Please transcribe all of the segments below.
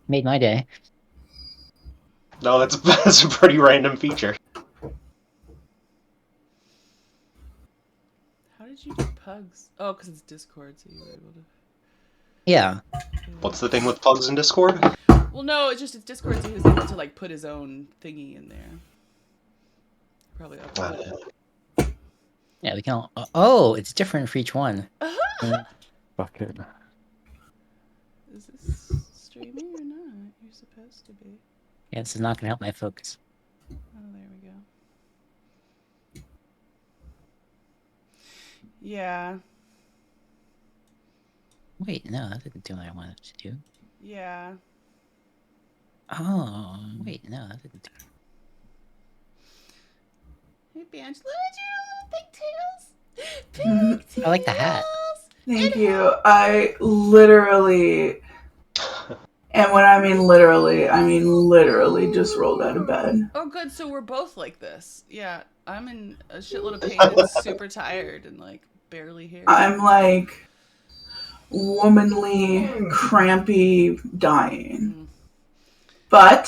Made my day. No, that's a pretty random feature. How did you do pugs? Oh, because it's Discord, so you were able to. Yeah. What's the thing with pugs in Discord? Well, no, it's Discord, so he was able to like put his own thingy in there. Probably upload it. Yeah, we can all... Oh, it's different for each one. Fuck it. Is this streaming or not? You're supposed to be. Yeah, this is not going to help my focus. Oh, there we go. Yeah. Wait, no, that didn't do what I wanted it to do. Yeah. Oh, wait, no, that didn't do... Hey, Bange, look at your little pigtails. I like the hat. Thank you. I literally, and when I mean literally just rolled out of bed. Oh, good. So we're both like this. Yeah, I'm in a shitload of pain and super tired and like barely here. I'm like womanly, crampy, dying. But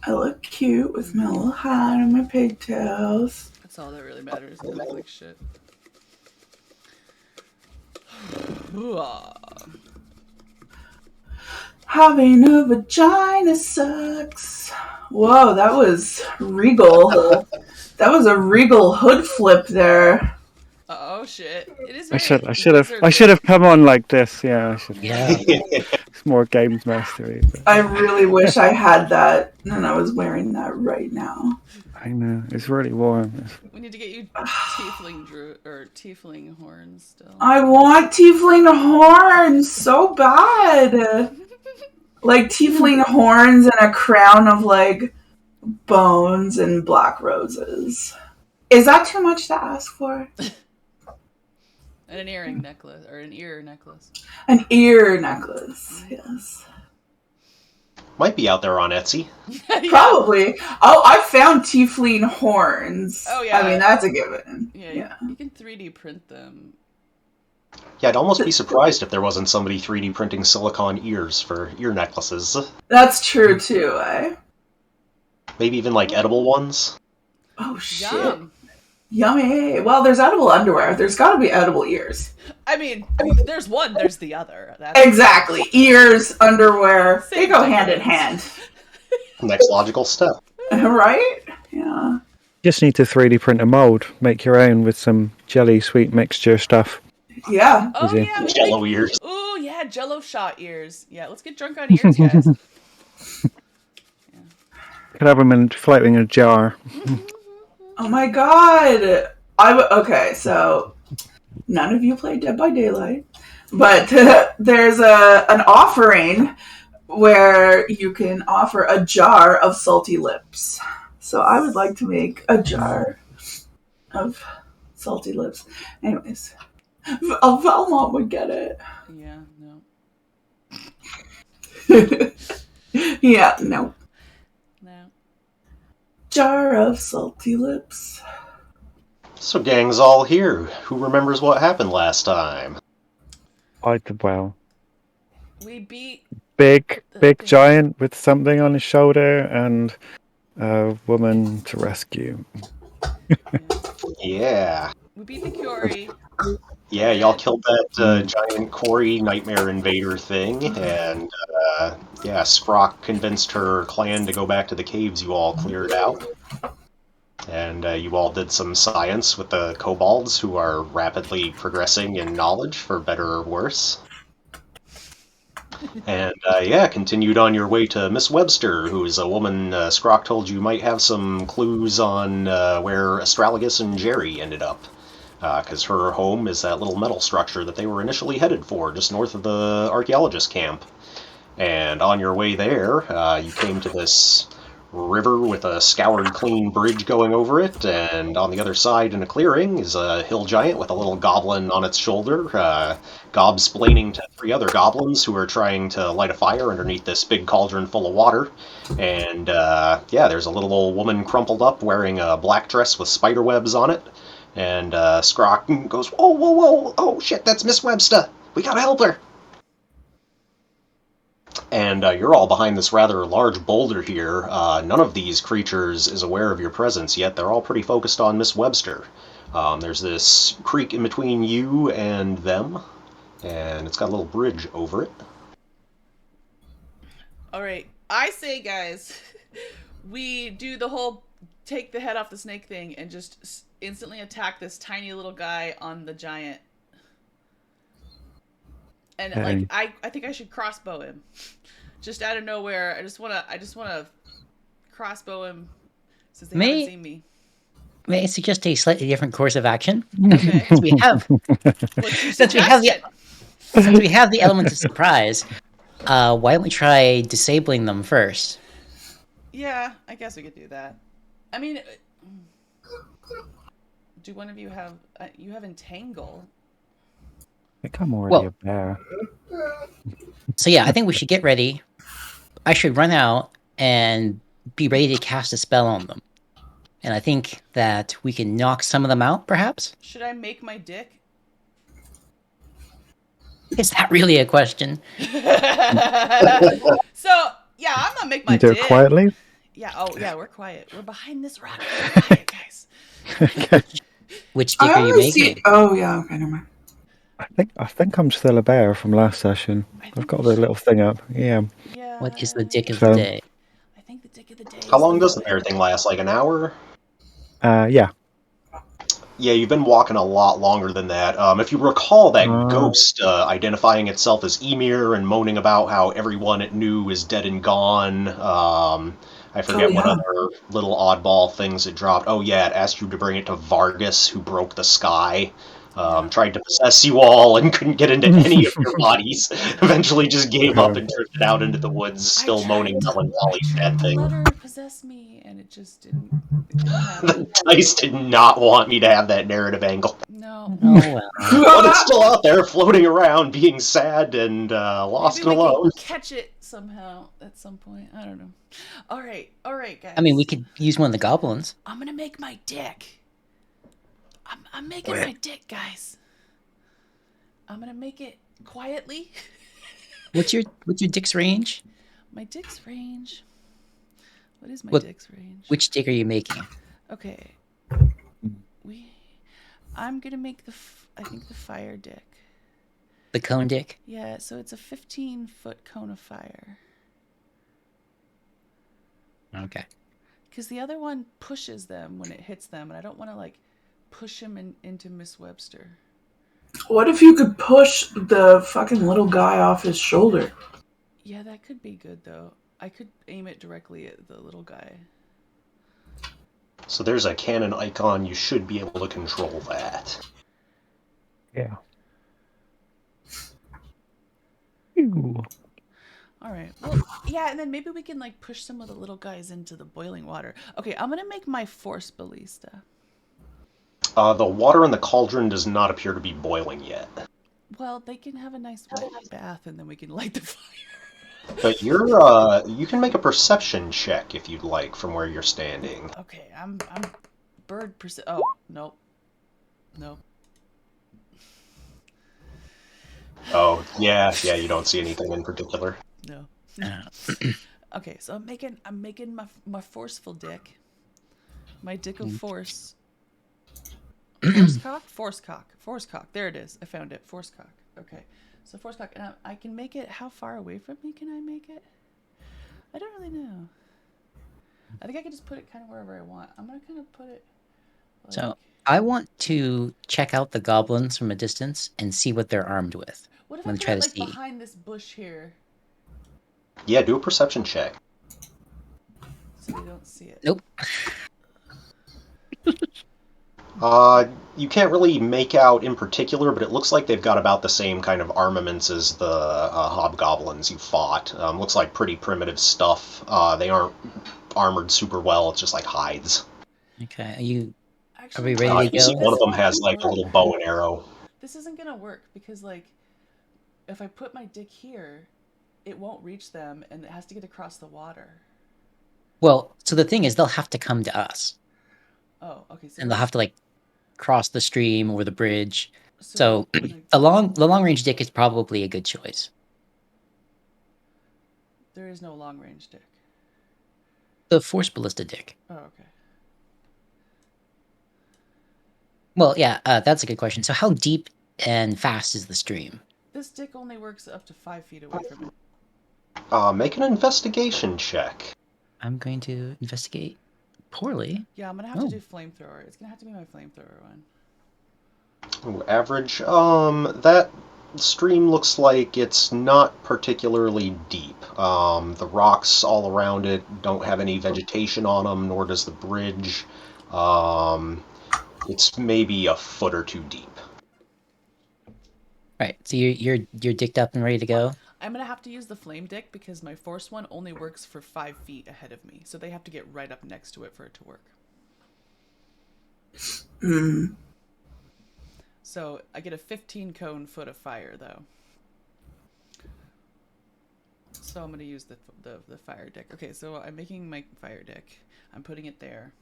I look cute with my little hat and my pigtails. That's all that really matters. I look like shit. Having a vagina sucks. Whoa, that was regal. That was a regal hood flip there. Oh shit! It is. I should have come on like this. Yeah, I should. Yeah. It's more games mastery. But... I really wish I had that, and I was wearing that right now. I know, it's really warm. We need to get you tiefling horns still. I want tiefling horns so bad. Like tiefling horns and a crown of like bones and black roses. Is that too much to ask for? And an earring necklace, or an ear necklace. An ear necklace, yes. Might be out there on Etsy. Yeah. Probably. Oh, I found tiefling horns. Oh, yeah. I mean, that's a given. Yeah. You can 3D print them. Yeah, I'd almost be surprised if there wasn't somebody 3D printing silicone ears for ear necklaces. That's true, too, eh? Maybe even like edible ones. Oh, shit. Yum. Yummy. Well, there's edible underwear. There's got to be edible ears. I mean, there's one, there's the other. That's Exactly. Ears, underwear, Same they go difference. hand in hand. Next logical step. Right? Yeah. Just need to 3D print a mold, make your own with some jelly sweet mixture stuff. Yeah. Oh, Easy. yeah. Jello ears. Oh, yeah, Jello shot ears. Yeah, let's get drunk on ears, guys. Could have them floating in a jar. Oh my god. Okay, so none of you played Dead by Daylight, but there's an offering where you can offer a jar of salty lips. So I would like to make a jar of salty lips. Anyways, Valmont would get it. Yeah, no. Yeah, no. No. Jar of salty lips. So gang's all here. Who remembers what happened last time? I did well. We beat... Big giant with something on his shoulder and a woman to rescue. Yeah. We beat the Curie. Yeah, y'all killed that giant Cory nightmare invader thing, and yeah, Sprock convinced her clan to go back to the caves you all cleared out. And you all did some science with the kobolds, who are rapidly progressing in knowledge, for better or worse. And yeah, continued on your way to Miss Webster, who is a woman Sprock told you might have some clues on where Astragalus and Jerry ended up. Because her home is that little metal structure that they were initially headed for, just north of the archaeologist camp. And on your way there, you came to this river with a scoured clean bridge going over it, and on the other side in a clearing is a hill giant with a little goblin on its shoulder, gobsplaining to 3 other goblins who are trying to light a fire underneath this big cauldron full of water. And yeah, there's a little old woman crumpled up wearing a black dress with spider webs on it. And Sprock goes, "Whoa, whoa, whoa, oh shit, that's Miss Webster. We gotta help her." And you're all behind this rather large boulder here. None of these creatures is aware of your presence yet. They're all pretty focused on Miss Webster. There's this creek in between you and them, and it's got a little bridge over it. All right, I say, guys, we do the whole take the head off the snake thing and just instantly attack this tiny little guy on the giant. And like, I think I should crossbow him, just out of nowhere. I just wanna crossbow him since they haven't seen me. May I suggest a slightly different course of action? Okay. Since we have What's your since we have the suggestion? since we have the element of surprise, why don't we try disabling them first? Yeah, I guess we could do that. I mean, do one of you have you have entangle? I think I'm already Well- a bear. So yeah, I think we should get ready. I should run out and be ready to cast a spell on them. And I think that we can knock some of them out, perhaps? Should I make my dick? Is that really a question? So yeah, I'm gonna make my You do it dick. quietly? Yeah. Oh yeah, we're quiet. We're behind this rock. We're quiet, guys. Which dick I are you only making? see. Oh yeah, okay, never mind. I think I'm still a bear from last session. think I've got we the should- little thing up. Yeah. Yeah. What is the dick of So- the day? I think the dick of the day. How is long does the little bear thing last? Like an hour? Yeah. Yeah, you've been walking a lot longer than that. If you recall that Oh. ghost identifying itself as Emir and moaning about how everyone it knew is dead and gone. I forget what yeah. other little oddball things it dropped. Oh yeah, it asked you to bring it to Vargas, who broke the sky. Tried to possess you all and couldn't get into any of your bodies. Eventually just gave up and drifted out into the woods, still moaning melancholy sad thing. Let her possess me, and it just didn't. It didn't happen. The dice did not want me to have that narrative angle. No. Oh well. But it's still out there, floating around, being sad and lost Maybe and we alone. can catch it somehow at some point. I don't know. All right, guys. I mean, we could use one of the goblins. I'm gonna make my dick. I'm making my dick, guys. I'm gonna make it quietly. What's your dick's range? My dick's range. What is my What- dick's range? Which dick are you making? Okay. I'm gonna make I think the fire dick. The cone dick? Yeah, so it's a 15-foot cone of fire. Okay. Because the other one pushes them when it hits them, and I don't want to like push him into Miss Webster. What if you could push the fucking little guy off his shoulder? Yeah, that could be good though. I could aim it directly at the little guy. So there's a cannon icon. You should be able to control that. Yeah. All right. Well, yeah, and then maybe we can like push some of the little guys into the boiling water. Okay, I'm gonna make my force ballista. The water in the cauldron does not appear to be boiling yet. Well, they can have a nice wet bath, and then we can light the fire. But you can make a perception check if you'd like from where you're standing. Okay, I'm bird Oh, nope. Oh, yeah, you don't see anything in particular. No. Uh, Okay, so I'm making my forceful dick. My dick of force. Force cock. There it is. I found it. Force cock. Okay. So force cock, and I can make it. How far away from me can I make it? I don't really know. I think I can just put it kind of wherever I want. I'm gonna kind of put it. Like, So I want to check out the goblins from a distance and see what they're armed with. what if I'm I gonna put try it to like see. behind this bush here, Yeah, do a perception check. so they don't see it? Nope. You can't really make out in particular, but it looks like they've got about the same kind of armaments as the hobgoblins you fought. Looks like pretty primitive stuff. They aren't armored super well. It's just like hides. Okay. Are we Actually, ready to You see go? one of them this has isn't like a gonna little work. bow and arrow. This isn't gonna work because like, if I put my dick here, it won't reach them, and it has to get across the water. Well, so the thing is, they'll have to come to us, Oh, okay. So and they'll have to like cross the stream or the bridge. So like, the long range dick is probably a good choice. There is no long range dick. The force ballista dick. Oh, okay. Well, yeah, that's a good question. So how deep and fast is the stream? This dick only works up to 5 feet away from it. Make an investigation check. I'm going to investigate poorly. Yeah, I'm gonna have to do flamethrower. It's gonna have to be my flamethrower one. Ooh, average. That stream looks like it's not particularly deep. The rocks all around it don't have any vegetation on them, nor does the bridge. It's maybe a foot or two deep. Right. So you're dicked up and ready to go. I'm gonna have to use the flame dick because my force one only works for 5 feet ahead of me, so they have to get right up next to it for it to work. So I get a 15 cone foot of fire though. So I'm gonna use the fire dick. Okay, so I'm making my fire dick. I'm putting it there,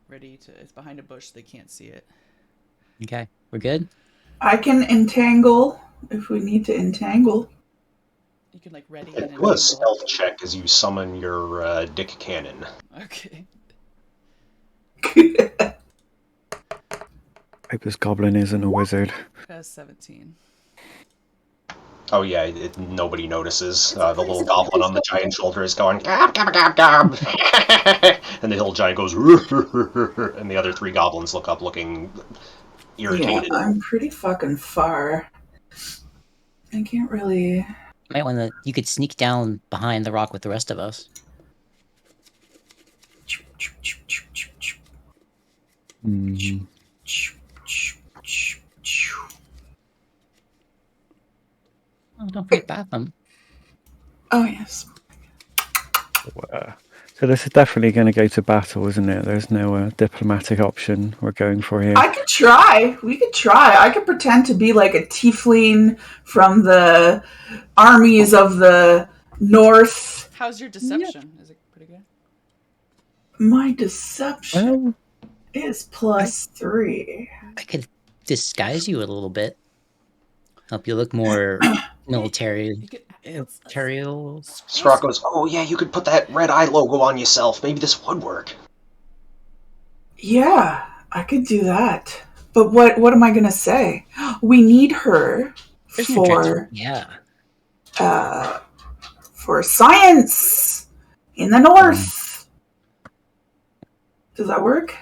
ready to. It's behind a bush; so they can't see it. Okay, we're good. I can entangle if we need to entangle. You can like ready Do and a entangle. stealth check as you summon your dick cannon. Okay. Hope this goblin isn't a wizard. 17. Oh yeah, nobody notices. It's a The pretty little small goblin on the giant shoulder is going gob gob gob gob, and the little giant goes, and the other three goblins look up, looking irritated. Yeah, I'm pretty fucking far. I can't really. Might want to. You could sneak down behind the rock with the rest of us. Mm. Oh, don't forget bathroom. Oh yes. So this is definitely going to go to battle, isn't it? There's no diplomatic option we're going for here. I could try. We could try. I could pretend to be like a tiefling from the armies of the north. How's your deception? Is it pretty good? My deception Well, is +3. I could disguise you a little bit. Help you look more military. You could. Militarial. Scrock goes, oh yeah, you could put that red eye logo on yourself. Maybe this would work. Yeah, I could do that. But what am I gonna say? We need her There's no for yeah. for science in the north. Does that work?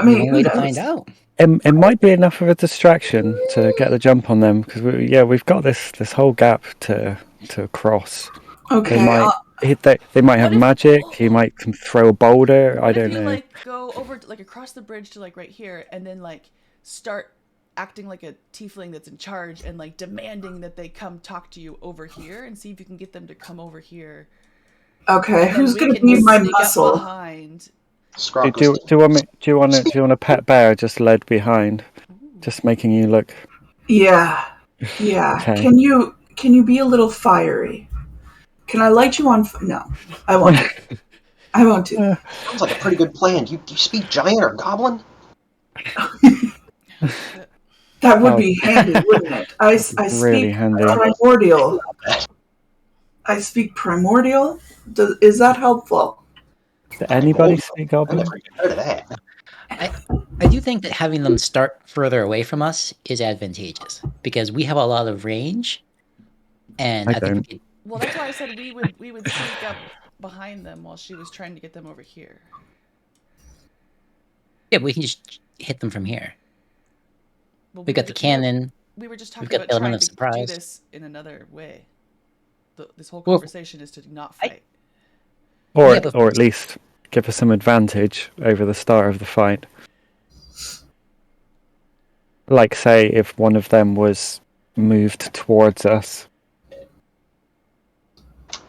Maybe One way to find out. it might be enough of a distraction to get the jump on them because we've got this whole gap to cross. Okay. They might have if- magic. He might throw a boulder. I What don't if you know. like go over like across the bridge to like right here, and then like start acting like a tiefling that's in charge and like demanding that they come talk to you over here, and see if you can get them to come over here. Okay, And who's we gonna can be my sneak up muscle? behind. Scrock Do goes, you want a pet bear just led behind, just making you look? Yeah. Okay. Can you be a little fiery? Can I light you on? No, I won't. I won't do. sounds like a pretty good plan. You speak giant or goblin? That would be handy, wouldn't it? I really speak handy. primordial. I speak primordial. Is that helpful? Did anybody speak I goblin? never even heard of that. I do think that having them start further away from us is advantageous because we have a lot of range, and I I don't. think we could, Well, that's why I said we would sneak up behind them while she was trying to get them over here. yeah, we can just hit them from here. Well, We got the cannon. We were just We've talking got about the element trying of to do surprise. this in another way. This whole Well, conversation is to not fight. Or Yeah, but- at least give us some advantage over the start of the fight. Like, say, if one of them was moved towards us.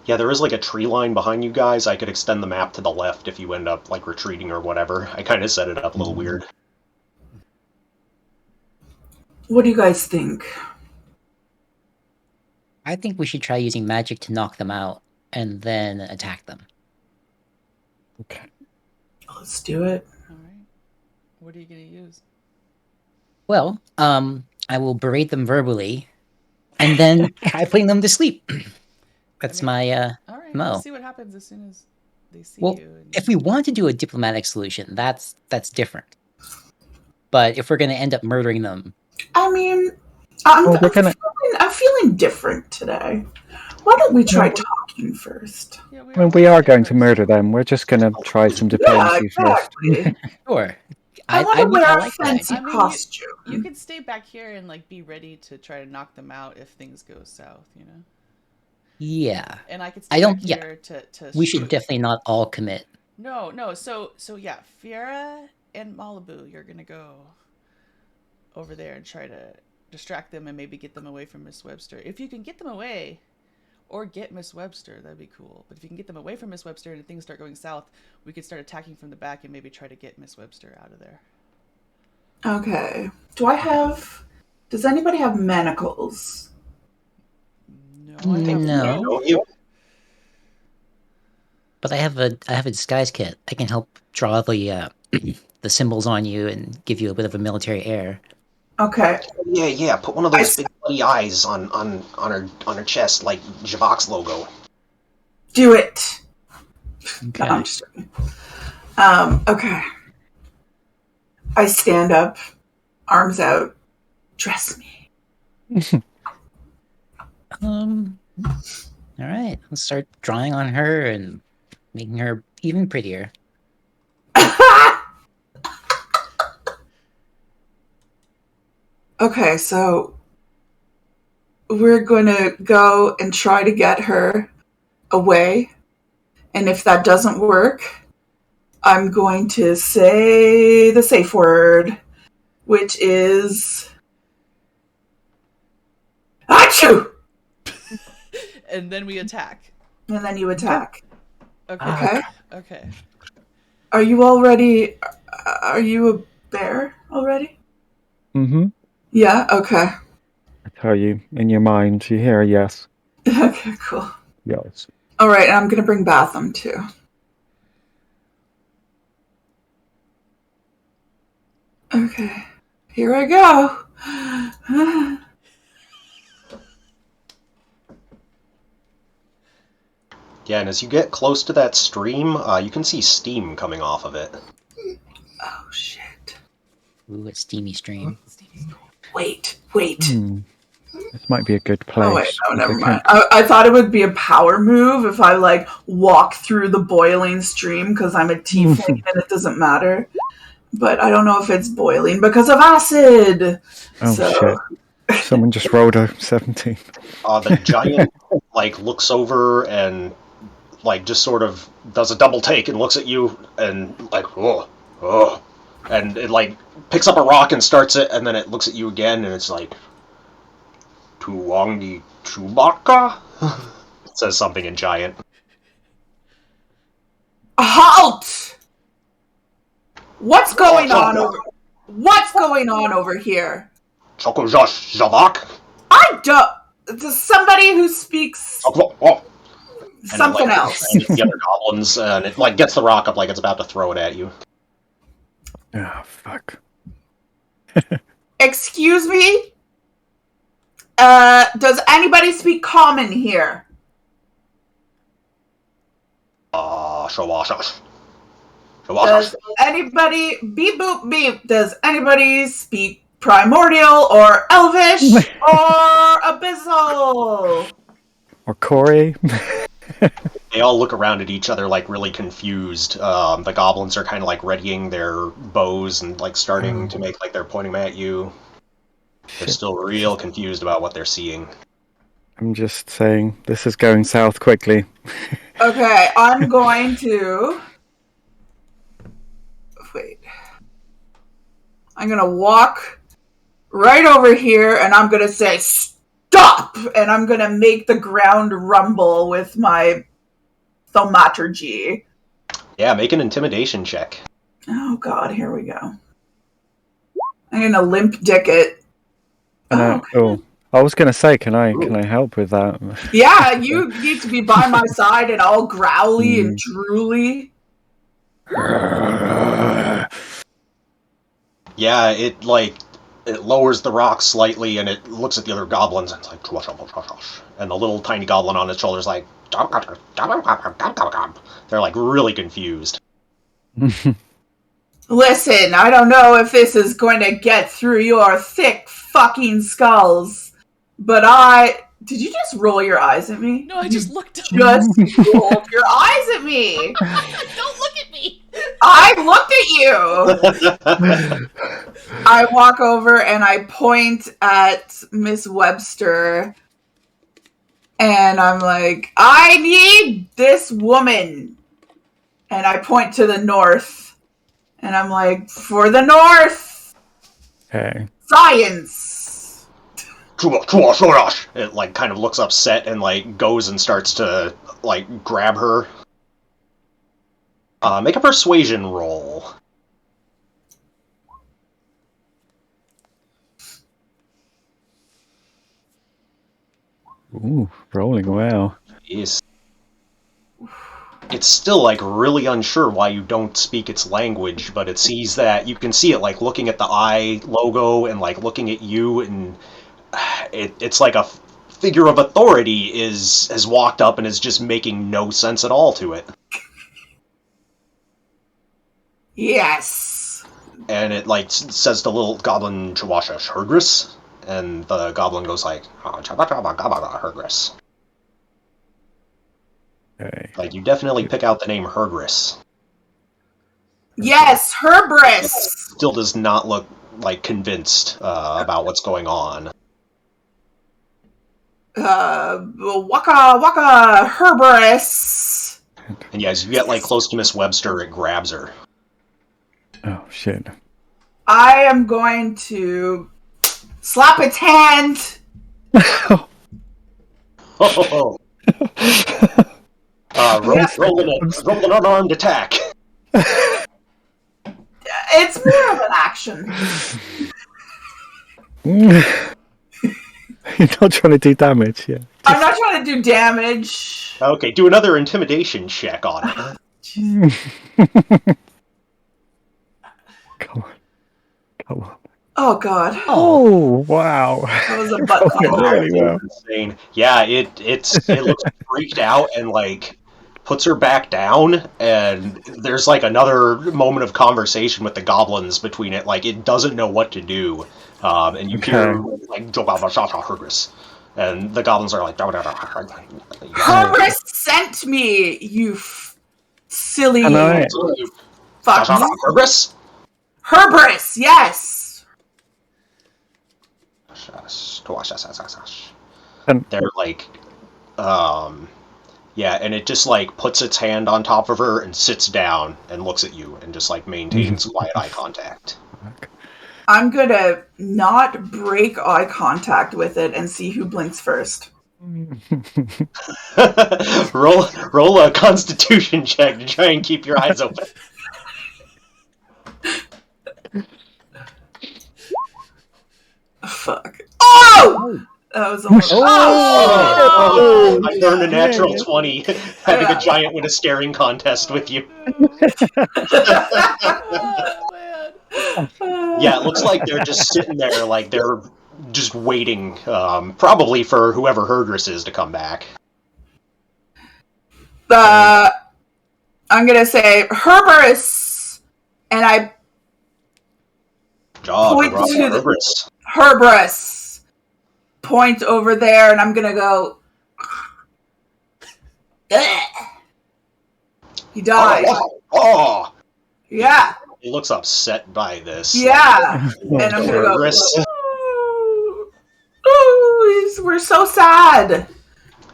Yeah, there is like a tree line behind you guys. I could extend the map to the left if you end up like retreating or whatever. I kind of set it up a little weird. What do you guys think? I think we should try using magic to knock them out and then attack them. Okay. Let's do it. All right. What are you gonna use? Well, I will berate them verbally and then try putting them to sleep. That's my All right, mo. we'll see what happens as soon as they see Well, you. And if we want to do a diplomatic solution, that's different. But if we're going to end up murdering them, I mean, I'm, Well, we're I'm, gonna. I'm feeling different today. Why don't we try talking first? yeah, I mean, we are going to murder them. We're just going to try some Yeah, diplomacy first. exactly. sure. I want to wear I a like that fancy idea. I mean, costume. You could stay back here and like be ready to try to knock them out if things go south, you know. Yeah. And I could I stay don't- back yeah. here to. We should definitely not all commit. No. So yeah, Fiera and Malibu, you're gonna go over there and try to distract them and maybe get them away from Miss Webster. If you can get them away, or get Miss Webster, that'd be cool. But if you can get them away from Miss Webster and things start going south, we could start attacking from the back and maybe try to get Miss Webster out of there. Okay. Does anybody have manacles? No, I have No. Don't you? But I have a disguise kit. I can help draw the the symbols on you and give you a bit of a military air. Okay. Yeah. Put one of those big bloody eyes on her chest, like Javoc's logo. Do it. Okay. No, I'm just joking. Okay. I stand up, arms out. Dress me. All right. Let's start drawing on her and making her even prettier. Okay, so we're going to go and try to get her away. And if that doesn't work, I'm going to say the safe word, which is Achoo! And then we attack. And then you attack. Okay. Okay. Okay. Are you already? Are you a bear already? Mm-hmm. Yeah. Okay. I tell you, in your mind, you hear a yes. Okay. Cool. Yes. All right. I'm gonna bring Batham too. Okay. Here I go. Yeah, and as you get close to that stream, you can see steam coming off of it. Oh shit! Ooh, a steamy stream. Wait. This might be a good place. Oh wait, no, never If we mind. I thought it would be a power move if I like walk through the boiling stream because I'm a tiefling and it doesn't matter. But I don't know if it's boiling because of acid. Oh So- shit! Someone just rolled a 17. The giant like looks over and like just sort of does a double take and looks at you and like oh, and it like picks up a rock and starts it, and then it looks at you again and it's like Tuwangi Chewbacca? It says something in giant. Halt! What's going on over here? Chokojosh Javak? I don't. Does somebody who speaks something else? And the other goblins, and it like gets the rock up like it's about to throw it at you. Oh fuck! Excuse me? Does anybody speak common here? Shawashash. Does anybody beep boop beep? Does anybody speak primordial or elvish or abyssal? Or Corey? They all look around at each other like really confused. The goblins are kind of like readying their bows and like starting to make like they're pointing them at you. They're still real confused about what they're seeing. I'm just saying, this is going south quickly. Okay, I'm going to... Wait. I'm going to walk right over here, and I'm going to say, stop! And I'm going to make the ground rumble with my thaumaturgy. Yeah, make an intimidation check. Oh, God, here we go. I'm going to limp dick it. And I was going to say, can I help with that? Yeah, you need to be by my side and all growly and drooly. Yeah, it like it lowers the rock slightly, and it looks at the other goblins, and it's like, and the little tiny goblin on its shoulder's like, they're like really confused. Listen, I don't know if this is going to get through your thick fucking skulls, but Did you just roll your eyes at me? No, I just looked up. Just rolled your eyes at me. Don't look at me. I looked at you. I walk over and I point at Miss Webster, and I'm like, I need this woman. And I point to the north, and I'm like, for the north. Okay. Science. It like kind of looks upset and like goes and starts to like grab her. Make a persuasion roll. Ooh, rolling well. It's still like really unsure why you don't speak its language, but it sees that you can see it like looking at the eye logo and like looking at you, and it's like a figure of authority has walked up and is just making no sense at all to it. Yes. And it like says to little goblin Chawasha Hergris, and the goblin goes like Hergris. Okay. Like you definitely pick out the name Hergris. Yes, Herbrus. Still does not look like convinced about what's going on. Waka Waka Herbrus. And yeah, as you get like close to Miss Webster, it grabs her. Oh shit. I am going to slap its hand. Oh. Roll an unarmed attack. It's more of an action. You're not trying to do damage, yeah. I'm not trying to do damage. Okay, do another intimidation check on it. Come on. Come on. Oh god. Oh wow. That was a butt call. Really well. Insane. Yeah, it looks freaked out and like puts her back down, and there's like another moment of conversation with the goblins between it. Like it doesn't know what to do, and you hear like Hergris, and the goblins are like Herbrus sent me, you silly fuck. Hergris. Herbrus, yes. They're like, yeah, and it just like puts its hand on top of her and sits down and looks at you and just like maintains quiet eye contact. I'm gonna not break eye contact with it and see who blinks first. roll a Constitution check to try and keep your eyes open. Fuck. Oh! That was almost. Oh! I earned a natural 20, having a giant win a staring contest with you. Yeah, it looks like they're just sitting there, like they're just waiting, probably for whoever Hergris is to come back. I'm gonna say Herbrus, and I point to the Herbrus. Point over there, and I'm gonna go. He died. Oh! Yeah. He looks upset by this. Yeah. And I'm gonna go. Oh, we're so sad.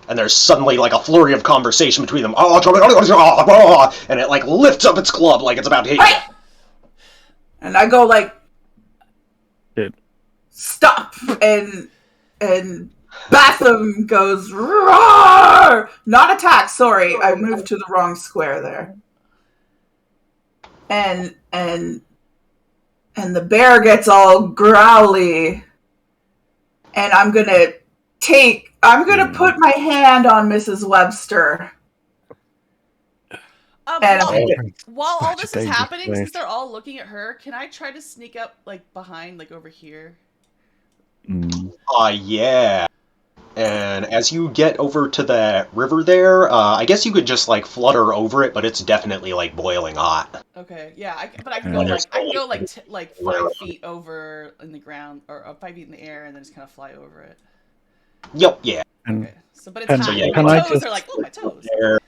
And there's suddenly like a flurry of conversation between them. And it like lifts up its club like it's about to hit you. And I go like, Dude. Stop, and Batham goes, roar! Not attack, sorry, I moved to the wrong square there. And the bear gets all growly, and I'm gonna put my hand on Mrs. Webster. And while all Such a this is dangerous happening, place. since they're all looking at her, can I try to sneak up like behind, like over here? Yeah. And as you get over to the river there, I guess you could just like flutter over it, but it's definitely like boiling hot. Okay, yeah, but I can Yeah. go There's like 5 feet over in the ground, or 5 feet in the air, and then just kind of fly over it. Yep, yeah. And Okay, so but it's can- hot. yeah, My can I toes just- are like, oh, my toes. There.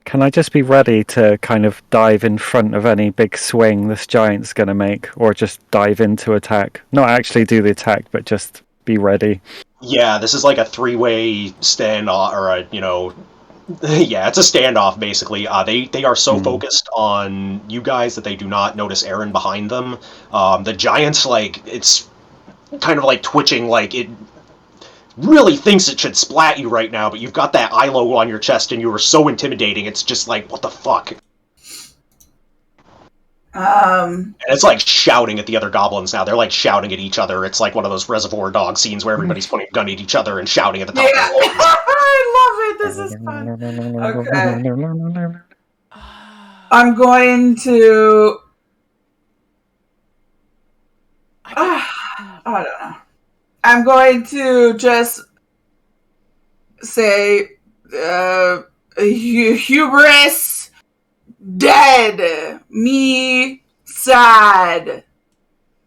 can I just be ready to kind of dive in front of any big swing this giant's going to make, or just dive into attack? Not actually do the attack, but just be ready. Yeah, this is like a three-way standoff, or yeah, it's a standoff basically. They are so focused on you guys that they do not notice Aaron behind them. The giant's like it's kind of like twitching, like it really thinks it should splat you right now, but you've got that ILO on your chest and you are so intimidating, it's just like, what the fuck? And it's like shouting at the other goblins now. They're like shouting at each other. It's like one of those Reservoir Dog scenes where everybody's pointing a gun at each other and shouting at the top yeah, of their lungs. I love it. This is fun. Okay. I'm going to. I don't know. I'm going to just say hubris dead, me sad.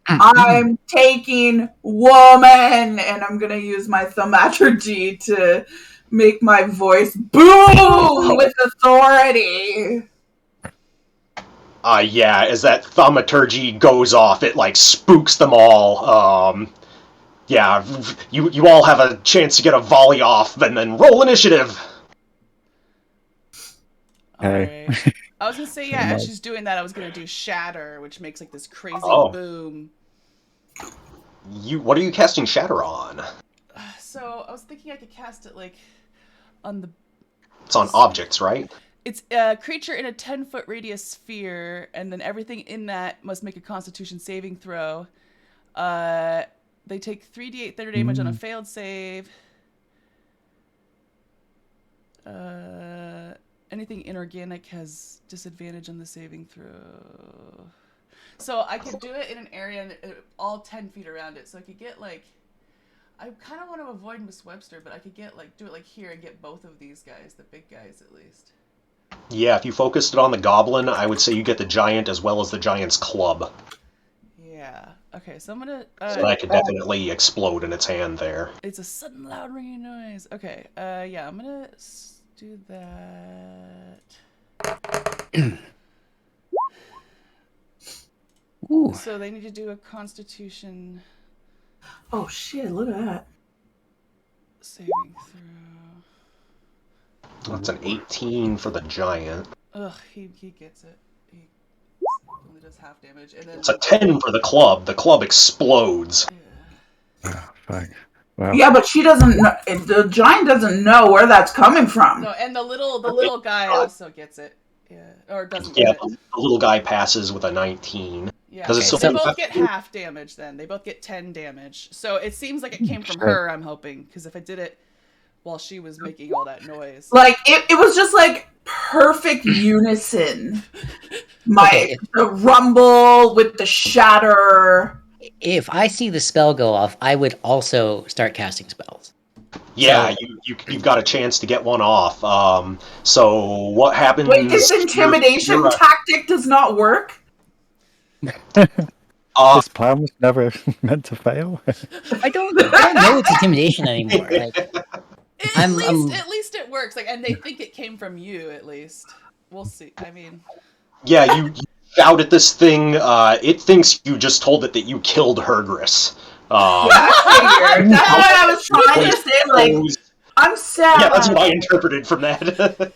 I'm taking woman, and I'm gonna use my thaumaturgy to make my voice boom with authority. Yeah, as that thaumaturgy goes off, it like spooks them all. Yeah, you all have a chance to get a volley off, and then roll initiative. Okay. Alright. I was gonna say, yeah, as she's doing that, I was gonna do shatter, which makes like this crazy boom. What are you casting shatter on? So I was thinking I could cast it like on the. It's on objects, right? It's a creature in a 10-foot radius sphere, and then everything in that must make a Constitution saving throw. They take 3d8 thunder damage on a failed save. Anything inorganic has disadvantage on the saving throw. So I could do it in an area all 10 feet around it. So I could get like, I kind of want to avoid Miss Webster, but I could get like, do it like here and get both of these guys, the big guys at least. Yeah, if you focused it on the goblin, I would say you get the giant as well as the giant's club. Yeah. Okay, so I'm gonna. So that could definitely explode in its hand there. It's a sudden loud ringing noise. Okay. Yeah, I'm gonna do that. Ooh. So they need to do a Constitution Oh shit! Look at that. saving throw. That's an 18 for the giant. Ugh, he gets it. He only does half damage, and then It's a 10 for the club. The club explodes. Oh, fuck. Wow. Yeah, but she doesn't know. The giant doesn't know where that's coming from. No, and the little guy also gets it. Yeah, or doesn't Yeah, get it. the little guy passes with a 19. Yeah, Does it so still they have both get half damage then. They both get 10 damage. So it seems like it came from her, I'm hoping, because if I did it while she was making all that noise. Like it was just like perfect unison. The rumble with the shatter. If I see the spell go off, I would also start casting spells. Yeah, you've got a chance to get one off. So what happens? Wait, this intimidation tactic does not work? This plan was never meant to fail. I don't know it's intimidation anymore. Like, At least it works. Like, and they think it came from you. At least we'll see. I mean, yeah, you shout at this thing. It thinks you just told it that you killed Hergris. I figured. That's what I was trying to say. Like, I'm sad. Yeah, that's what I interpreted from that.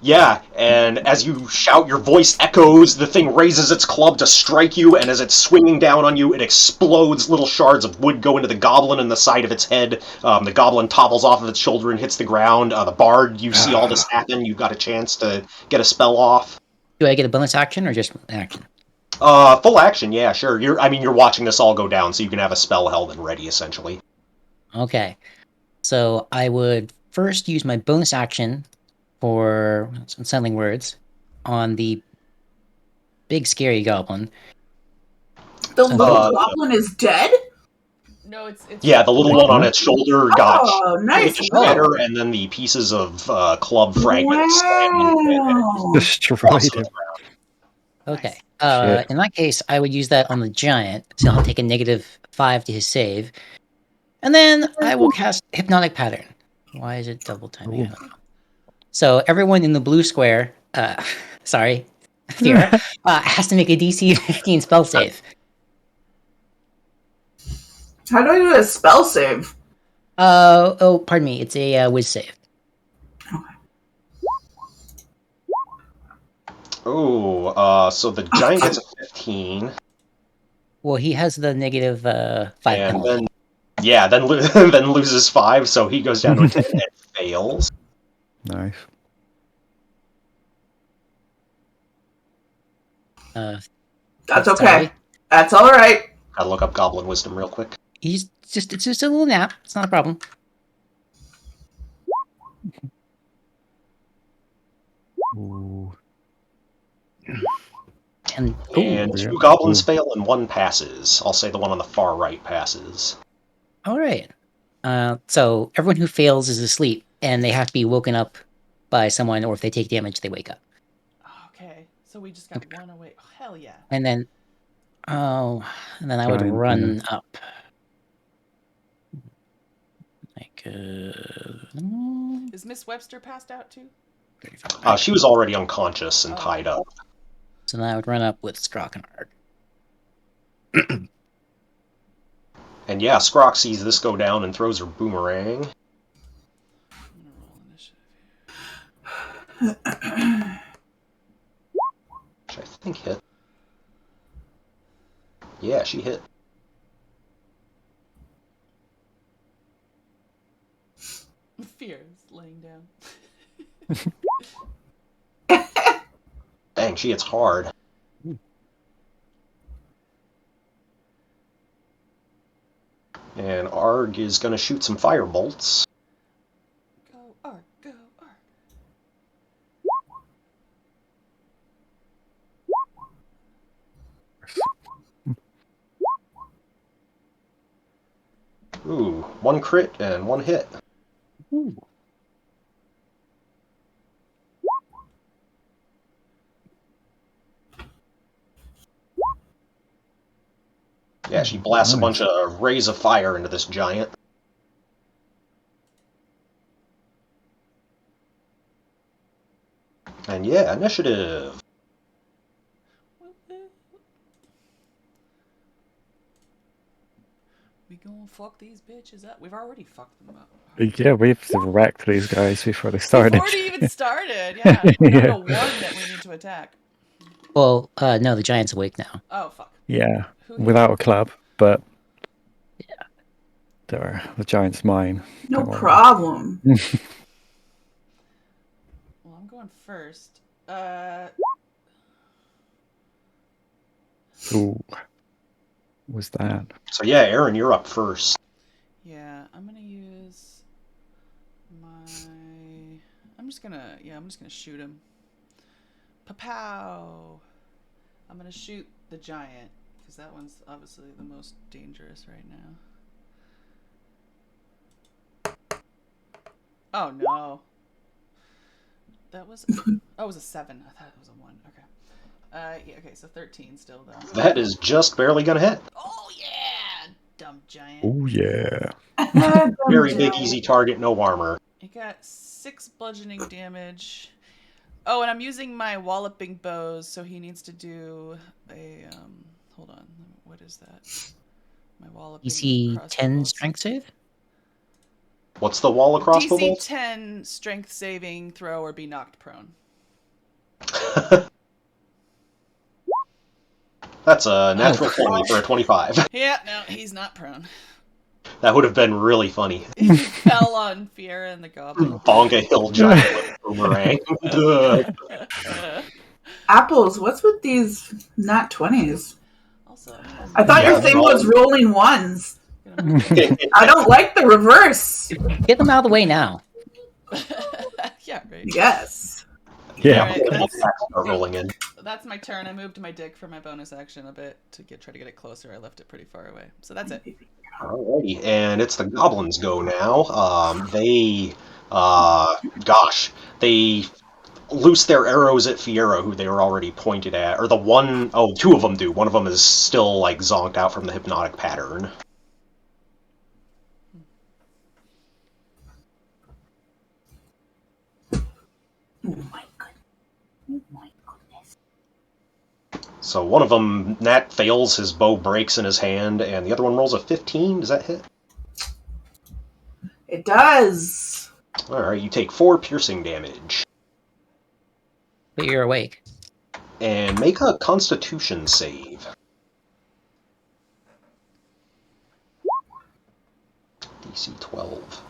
Yeah, and as you shout, your voice echoes, the thing raises its club to strike you, and as it's swinging down on you, it explodes. Little shards of wood go into the goblin in the side of its head. The goblin topples off of its shoulder and hits the ground. The bard, you see all this happen. You've got a chance to get a spell off. do I get a bonus action or just an action? Full action, yeah, sure. You're watching this all go down, so you can have a spell held and ready, essentially. Okay. So I would first use my bonus action for some unsettling words on the big scary goblin. The So- little goblin is dead? No, it's Yeah, the little one on its shoulder got nice. shatter, and then the pieces of club fragments slammed into it. Wow. Destroyed Also, him. Okay. Shit. In that case, I would use that on the giant, so he'll take a -5 to his save. And then I will cast Hypnotic Pattern. Why is it double timing? I don't know. So everyone in the blue square, sorry, Fear, has to make a DC 15 spell save. How do I do a spell save? Oh, pardon me. It's a Wiz save. Oh, so the giant gets a 15. Well, he has the -5 And penalty. then, then loses 5, so he goes down to a 10 and fails. Nice. That's okay. sorry. That's all right. Gotta look up Goblin Wisdom real quick. It's just a little nap. It's not a problem. Ooh. And And yeah. 2 goblins Ooh. fail and 1 passes. I'll say the one on the far right passes. all right. So everyone who fails is asleep, and they have to be woken up by someone, or if they take damage, they wake up. Okay, so we just got one away. Oh, hell yeah. And then, I would Giant, run up. Like, Is Miss Webster passed out too? She was already unconscious and tied up. So then I would run up with Scrockenard. And yeah, Scrock sees this go down and throws her boomerang. I'm gonna roll initiative. Which I think hit. Yeah, she hit. Fear is laying down. Dang, she hits hard. And Arg is going to shoot some fire bolts. Go, Ark, go, Ark. Ooh, 1 crit and 1 hit. Ooh. Yeah, she blasts a Nice. bunch of rays of fire into this giant. And yeah, initiative. We gonna fuck these bitches up. We've already fucked them up. Yeah, we've wrecked these guys before they started. We've already even started. Yeah, we're down to 1 that we need to attack. Well, no, the giant's awake now. Oh fuck. Yeah, Who without a club, but there, the giant's mine. No Don't worry. problem. Well, I'm going first. Ooh, what was that? So yeah, Aaron, you're up first. Yeah, I'm gonna use my. I'm just gonna shoot him. Pow! I'm gonna shoot the giant because that one's obviously the most dangerous right now. Oh no! That was. Oh, it was a 7. I thought it was a 1. Okay. Yeah. Okay. So 13 still though. That is just barely gonna hit. Oh yeah, dumb giant. Oh yeah. Very big, easy target, no armor. It got 6 bludgeoning damage. Oh, and I'm using my walloping bows, so he needs to do a hold on. What is that? My walloping DC crossbow 10 bolts. strength save? What's the wall across the DC bolt? 10 strength saving throw or be knocked prone. That's a natural 20 for a 25. Yeah, no, he's not prone. That would have been really funny. He fell on Fiera and the goblin. Bonk a hill giant with a boomerang. Apples, what's with these not 20s? Also, I thought Yeah, your thing was rolling ones. gonna I don't like the reverse. Get them out of the way now. yeah, Yeah, right. Yes. Yeah. Alright, before the attacks start rolling in. That's my turn. I moved my dick for my bonus action a bit to try to get it closer. I left it pretty far away. So that's it. Alrighty, and it's the goblins' go now. They loose their arrows at Fiera, who they were already pointed at. Or two of them do. One of them is still, like, zonked out from the hypnotic pattern. Oh my goodness. Oh my goodness. So one of them, Nat fails, his bow breaks in his hand, and the other one rolls a 15. Does that hit? It does. Alright, you take 4 piercing damage. But you're awake. And make a constitution save. DC 12.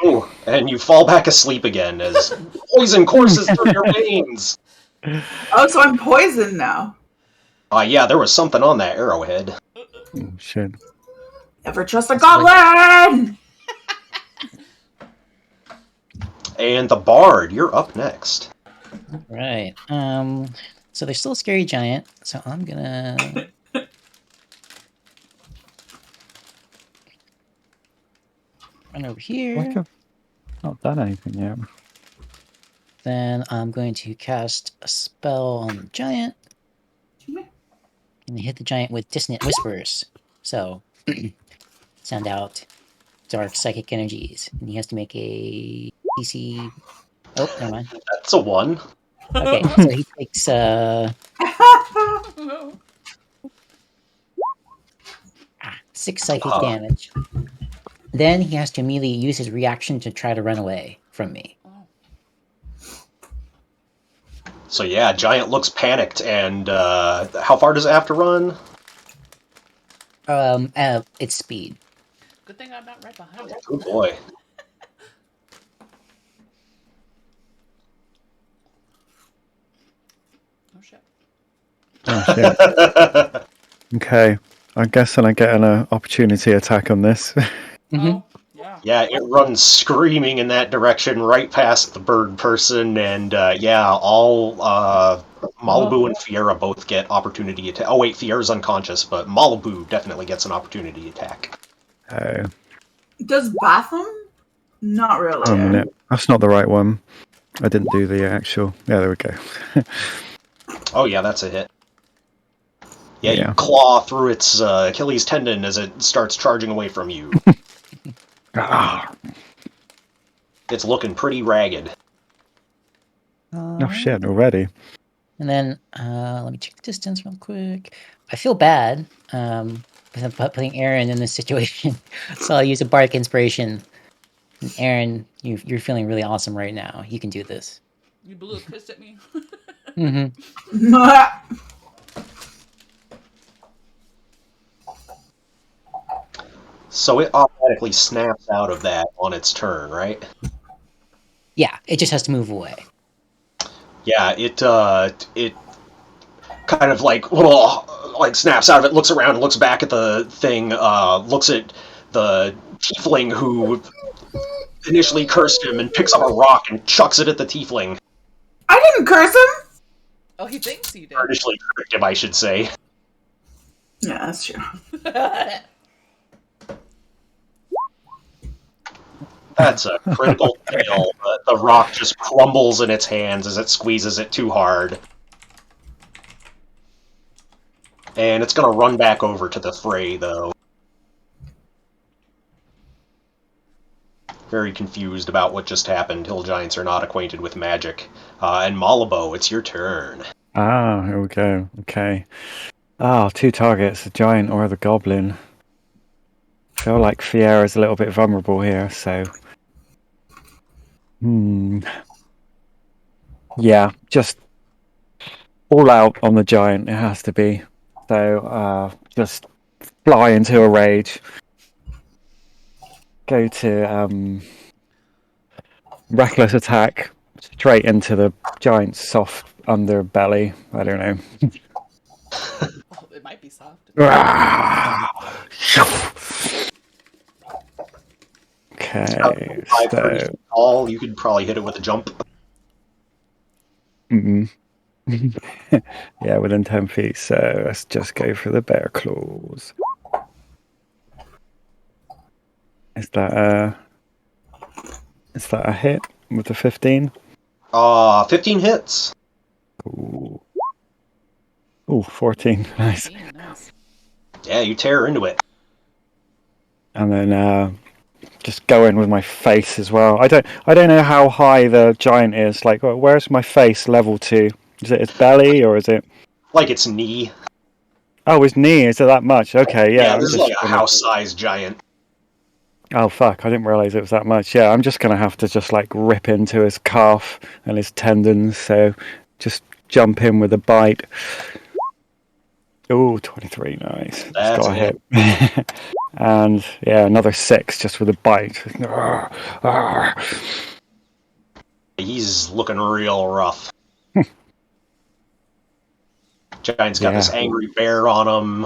Oh, and you fall back asleep again as poison courses through your veins. Oh, so I'm poisoned now. Yeah, there was something on that arrowhead. Oh, shit. Never trust a goblin! And the bard, you're up next. Right. So there's still a scary giant, so I'm gonna run over here. Like I've not done anything yet. Then I'm going to cast a spell on the giant. And hit the giant with Dissonant Whispers. So, sound out dark psychic energies. And he has to make a DC. Oh, never mind. That's a 1. Okay, so he takes 6 psychic damage. Then he has to immediately use his reaction to try to run away from me. So yeah, giant looks panicked, and how far does it have to run? It's speed. Good thing I'm not right behind it. Oh boy. Oh shit. Oh, shit. Okay. I guess then I get an opportunity attack on this. Oh, yeah. Yeah, it runs screaming in that direction right past the bird person, and all Malibu and Fiera both get opportunity attack. Oh wait, Fiera's unconscious, but Malibu definitely gets an opportunity attack. Oh. Does Batham? Not really. Oh, no, that's not the right one. I didn't do the actual. Yeah, there we go. Oh yeah, that's a hit. Yeah, Yeah. you claw through its Achilles tendon as it starts charging away from you. Ah. It's looking pretty ragged. Oh, shit, already. And then, let me check the distance real quick. I feel bad with putting Aaron in this situation, so I'll use a bardic inspiration. And Aaron, you're feeling really awesome right now. You can do this. You blew a kiss at me. Mm-hmm. So it automatically snaps out of that on its turn, right? Yeah, it just has to move away. Yeah, it kind of like snaps out of it, looks around, looks back at the thing, looks at the tiefling who initially cursed him, and picks up a rock and chucks it at the tiefling. I didn't curse him! Oh, he thinks he did. Or initially tricked him, I should say. Yeah, that's true. That's a critical fail. The rock just crumbles in its hands as it squeezes it too hard. And it's going to run back over to the fray, though. Very confused about what just happened. Hill giants are not acquainted with magic. And Malibu, it's your turn. Ah, here we go. Okay. Ah, 2 targets, the giant or the goblin. I feel like Fiera's a little bit vulnerable here, so... Yeah, just all out on the giant, it has to be. So, just fly into a rage. Go to reckless attack straight into the giant's soft underbelly. I don't know. Oh, it might be soft. Okay, Five so feet tall, you could probably hit it with a jump. Mm-mm. Yeah, within 10 feet. So let's just go for the bear claws. Is that a hit with the 15? 15 hits. Ooh. Ooh, 14. Nice. Nice. Yeah, you tear into it. And then just go in with my face as well. I don't know how high the giant is. Like, where's my face level to? Is it his belly or is it? Like its knee. Oh, his knee. Is it that much? Okay, yeah. Yeah, I'm this is just like a gonna. house-sized giant. Oh fuck! I didn't realize it was that much. Yeah, I'm just gonna have to just like rip into his calf and his tendons. So just jump in with a bite. Ooh, 23, nice. That's That's got a a hit. hit. And yeah, another 6 just with a bite. He's looking real rough. Giant's got this Yeah. angry bear on him,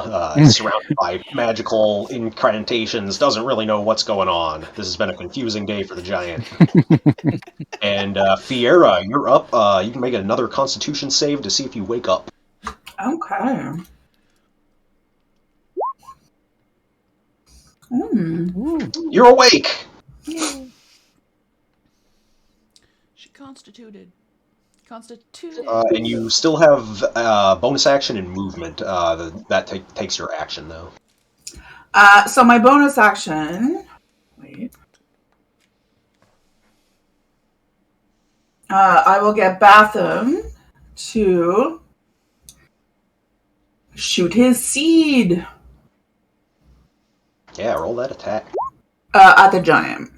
surrounded by magical incantations, doesn't really know what's going on. This has been a confusing day for the giant. And Fiera, you're up. You can make another constitution save to see if you wake up. Okay. Ooh. You're awake! Yay. She constituted. And you still have bonus action and movement. That takes your action, though. So my bonus action. Wait. I will get Batham to shoot his seed Yeah, roll that attack. at the giant.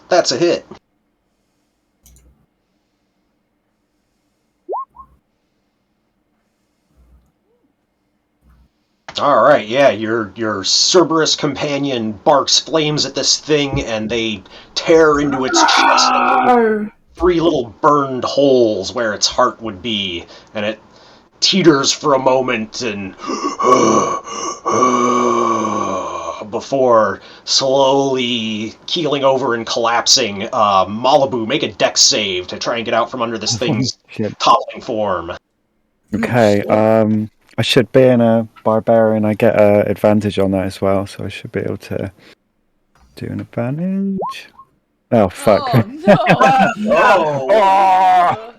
That's a hit. All right, yeah, your Cerberus companion barks flames at this thing, and they tear into its chest. Arr! 3 little burned holes where its heart would be, and it teeters for a moment and before slowly keeling over and collapsing. Malibu, make a dex save to try and get out from under this thing's Shit. toppling form. Okay. I should be in a barbarian. I get an advantage on that as well, so I should be able to do an advantage. Oh fuck! Oh no! Oh!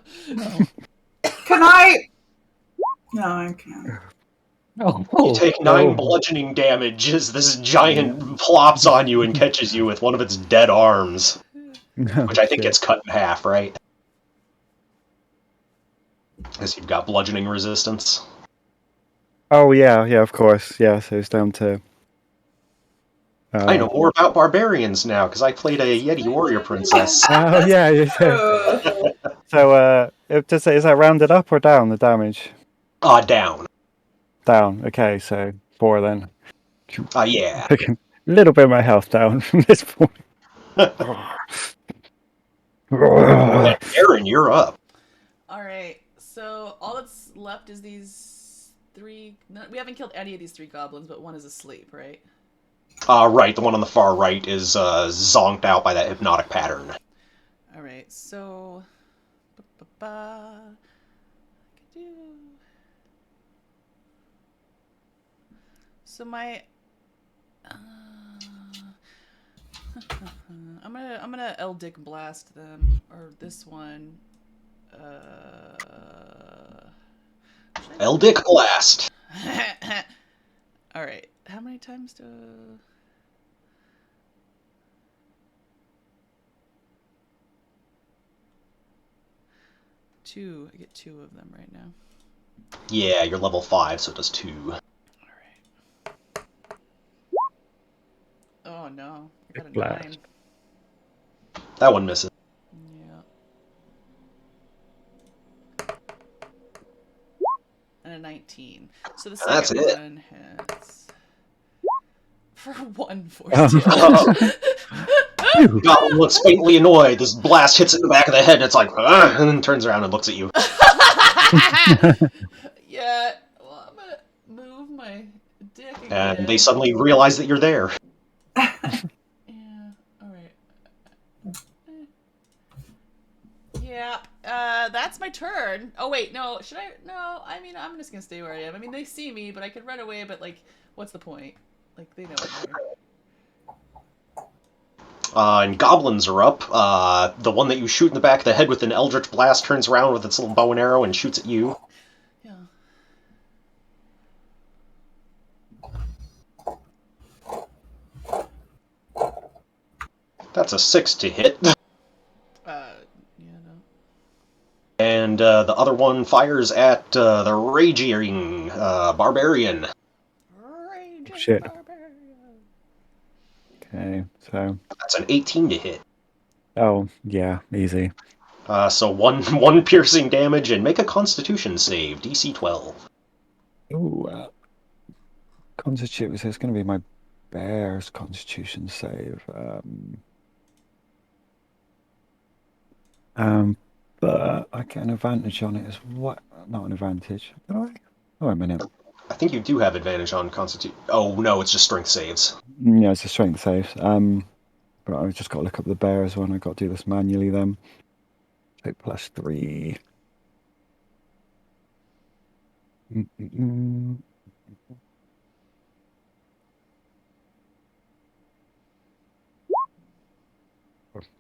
Can I? No, I can't. Oh, You take 9 oh. bludgeoning damage as this giant plops on you and catches you with one of its dead arms, Oh, which I think shit. gets cut in half, right? Because you've got bludgeoning resistance. Oh yeah, of course. Yeah, so it's down to. I know more about barbarians now because I played a Yeti warrior princess. Oh yeah, you do. So is that rounded up or down the damage? Down. Down. Okay, so 4 then. Yeah. Taking a little bit of my health down from this point. Aaron, you're up. All right. So all that's left is these 3. No, we haven't killed any of these 3 goblins, but one is asleep, right? Right, the one on the far right is zonked out by that hypnotic pattern. All right. So. So my. I'm gonna Eldic blast them, or this one. Eldic blast. All right. How many times do? 2. I get 2 of them right now. Yeah, you're level 5, so it does 2. All right. Oh no! I got a Blast. 9. That one misses. Yeah. And a 19. So the That's second it. one hits for 1 force damage. Goblin looks faintly annoyed. This blast hits it in the back of the head, and it's like, and then turns around and looks at you. Yeah. Well, I'm gonna move my dick again. And they suddenly realize that you're there. Yeah. All right. Yeah. That's my turn. Oh wait, no. Should I? No. I mean, I'm just gonna stay where I am. I mean, they see me, but I could run away. But like, what's the point? Like, they know I'm here. And goblins are up. The one that you shoot in the back of the head with an eldritch blast turns around with its little bow and arrow and shoots at you. Yeah. That's a 6 to hit. Yeah, no. And the other one fires at the raging barbarian. Raging Shit. barbarian. Okay, so That's an 18 to hit. oh yeah, easy. So one piercing damage, and make a Constitution save, DC 12. Ooh, Constitution. So it's going to be my bear's Constitution save. But I get an advantage on it as what? Not an advantage. Do I? Oh, wait a minute. I think you do have advantage on Constitution. Oh no, it's just strength saves. Yeah, it's a strength save. But I've just got to look up the bears one. I've got to do this manually then. Take +3.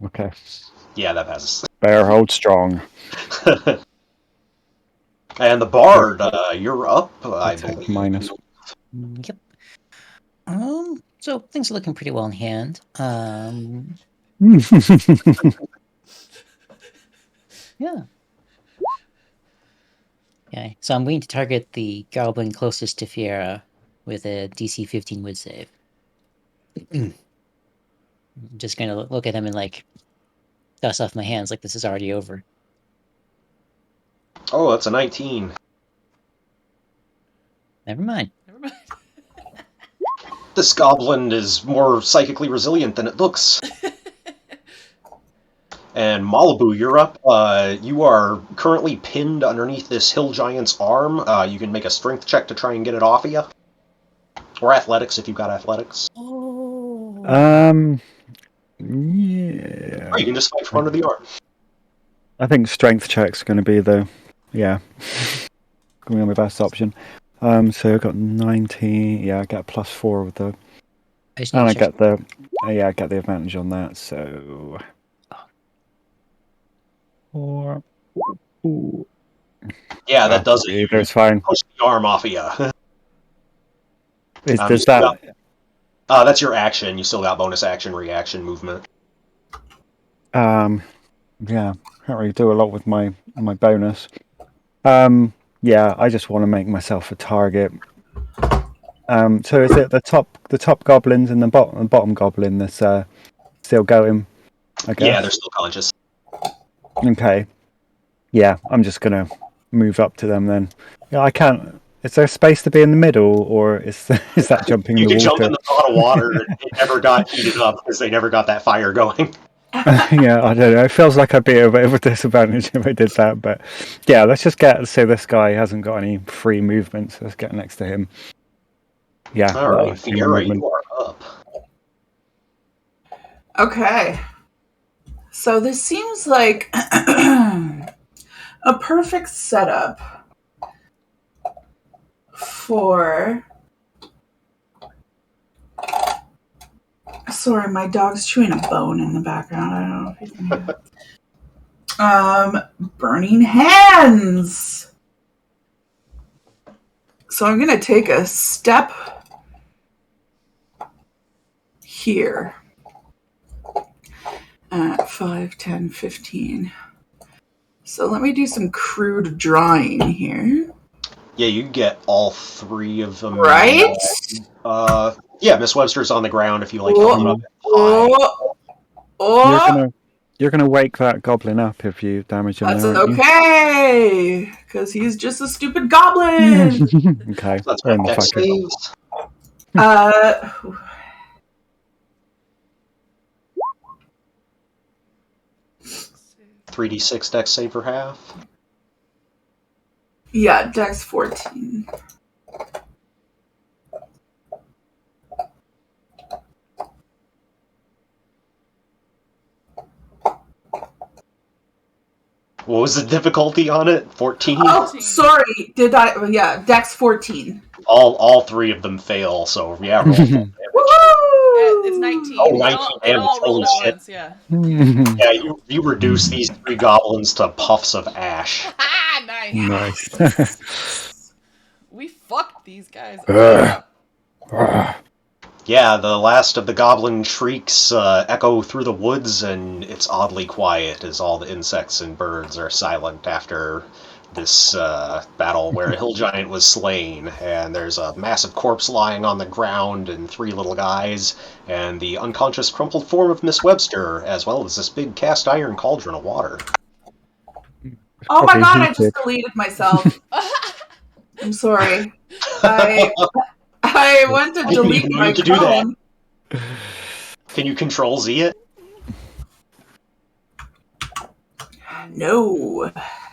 Okay. Yeah, that passes. Bear hold strong. And the bard, you're up, I Attack believe. minus. Yep. So things are looking pretty well in hand. Yeah. Okay. So I'm going to target the goblin closest to Fiera with a DC 15 wood save. I'm just gonna look at him and like dust off my hands like this is already over. Oh, that's a 19. Never mind. Never mind. This goblin is more psychically resilient than it looks. And Malibu, you're up. You are currently pinned underneath this hill giant's arm. You can make a strength check to try and get it off of you. Or athletics if you've got athletics. Oh. Yeah. Or you can just fight from under the arm. I think strength check's going to be the, yeah, going to be my best option. So I've got 19. Yeah, I get +4 with the, I just need and to I check. get the, yeah, I get the advantage on that. So 4. Ooh. Yeah, that does it. Either is fine. Push the arm off of you. Does that? That's your action. You still got bonus action, reaction, movement. Yeah, can't really do a lot with my bonus. Yeah, I just want to make myself a target. So is it the top goblins and the bottom goblin that's still going? I guess. Yeah, they're still conscious. Okay. Yeah, I'm just gonna move up to them then. Yeah, I can't. Is there space to be in the middle, or is that jumping in You the can jump water? in the pot of water. It never got heated up because they never got that fire going. Yeah, I don't know. It feels like I'd be a bit of a disadvantage if I did that, but yeah, let's say this guy hasn't got any free movement, so let's get next to him. Yeah, All right, free Fiera, movement. you are up. Okay. So this seems like a perfect setup for. Sorry, my dog's chewing a bone in the background. I don't know if you can hear that. Burning hands. So I'm gonna take a step here at 5, 10, 15. So let me do some crude drawing here. Yeah, you get all 3 of them. Right? Yeah, Miss Webster's on the ground if you like Oh, hold it up high. You're gonna wake that goblin up if you damage him. That's there, aren't you? okay, because he's just a stupid goblin. Okay. So that's Fair my enough, dex I could- saves. 3d6 dex save for half. Yeah, Dex 14. What was the difficulty on it? 14? Oh, 14. sorry. Did I? Yeah, Dex 14. All three of them fail, so yeah, roll full damage. It's 19. Oh, It 19 all damage, rolled holy at shit. once, yeah. Yeah, you reduce these 3 goblins to puffs of ash. Nice. Nice. We fucked these guys up. Yeah, the last of the goblin shrieks echo through the woods, and it's oddly quiet as all the insects and birds are silent after this battle where a hill giant was slain. And there's a massive corpse lying on the ground, and 3 little guys, and the unconscious crumpled form of Miss Webster, as well as this big cast iron cauldron of water. Oh my Probably god, I just heated. deleted myself. I'm sorry. I went to I didn't even delete know my you could do that. phone. Can you control Z it? No.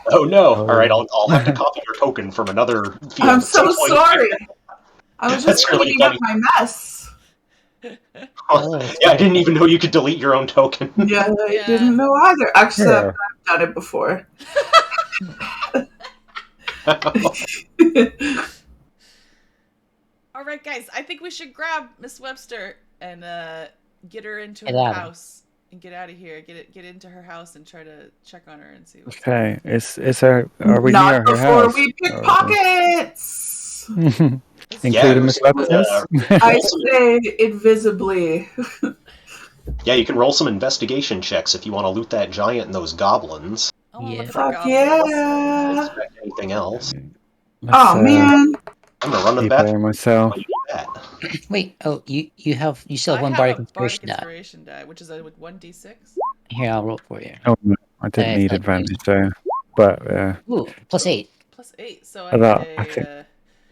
Oh no! Oh. Alright, I'll have to copy your token from another field. I'm at some so point. sorry. I was just That's really cleaning up funny. my mess. Oh, Yeah, I didn't even know you could delete your own token. Yeah, I Yeah. didn't know either. Actually, Yeah. I've done it before. All right, guys. I think we should grab Miss Webster and get her into Get her out of house and get out of here. Get into her house and try to check on her and see what's Okay, are we Not near her before house? we pickpockets. Including Miss you can, Webster's? I say it visibly. yeah, you can roll some investigation checks if you want to loot that giant and those goblins. I want to Yeah. look for Fuck goblins. yeah. Expect anything else? Oh man. I'm gonna run to the Be bathroom there myself. while you do that. wait. Oh, you still have I one have bardic a bardic inspiration die. inspiration die, which is a 1d6. Here, I'll roll for you. Oh, no, I didn't need Thank you. advantage there. But Ooh, +8, Plus 8, so I That, get I think. a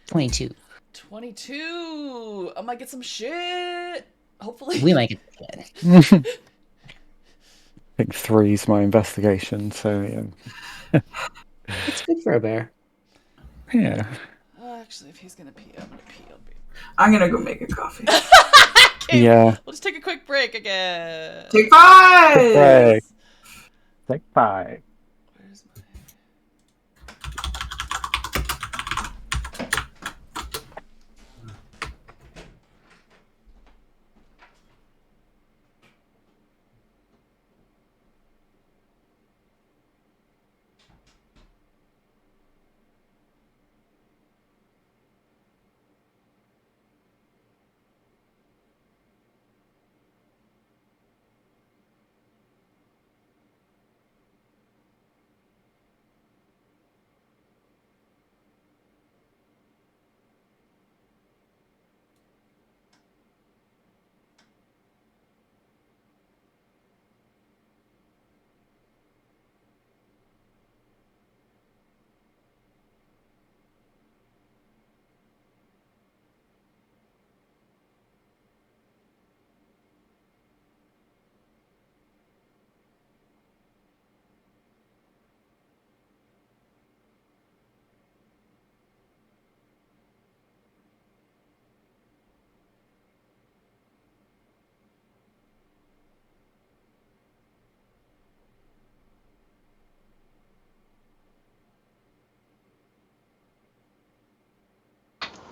22. 22. I might get some shit. Hopefully. We might get that. I think 3's my investigation, so yeah. It's good for a bear. Yeah. Actually, if he's gonna pee, I'm gonna pee. I'll be. I'm gonna go make a coffee. Okay, Yeah. we'll just take a quick break again. Take 5. Break. Take 5. Where's my?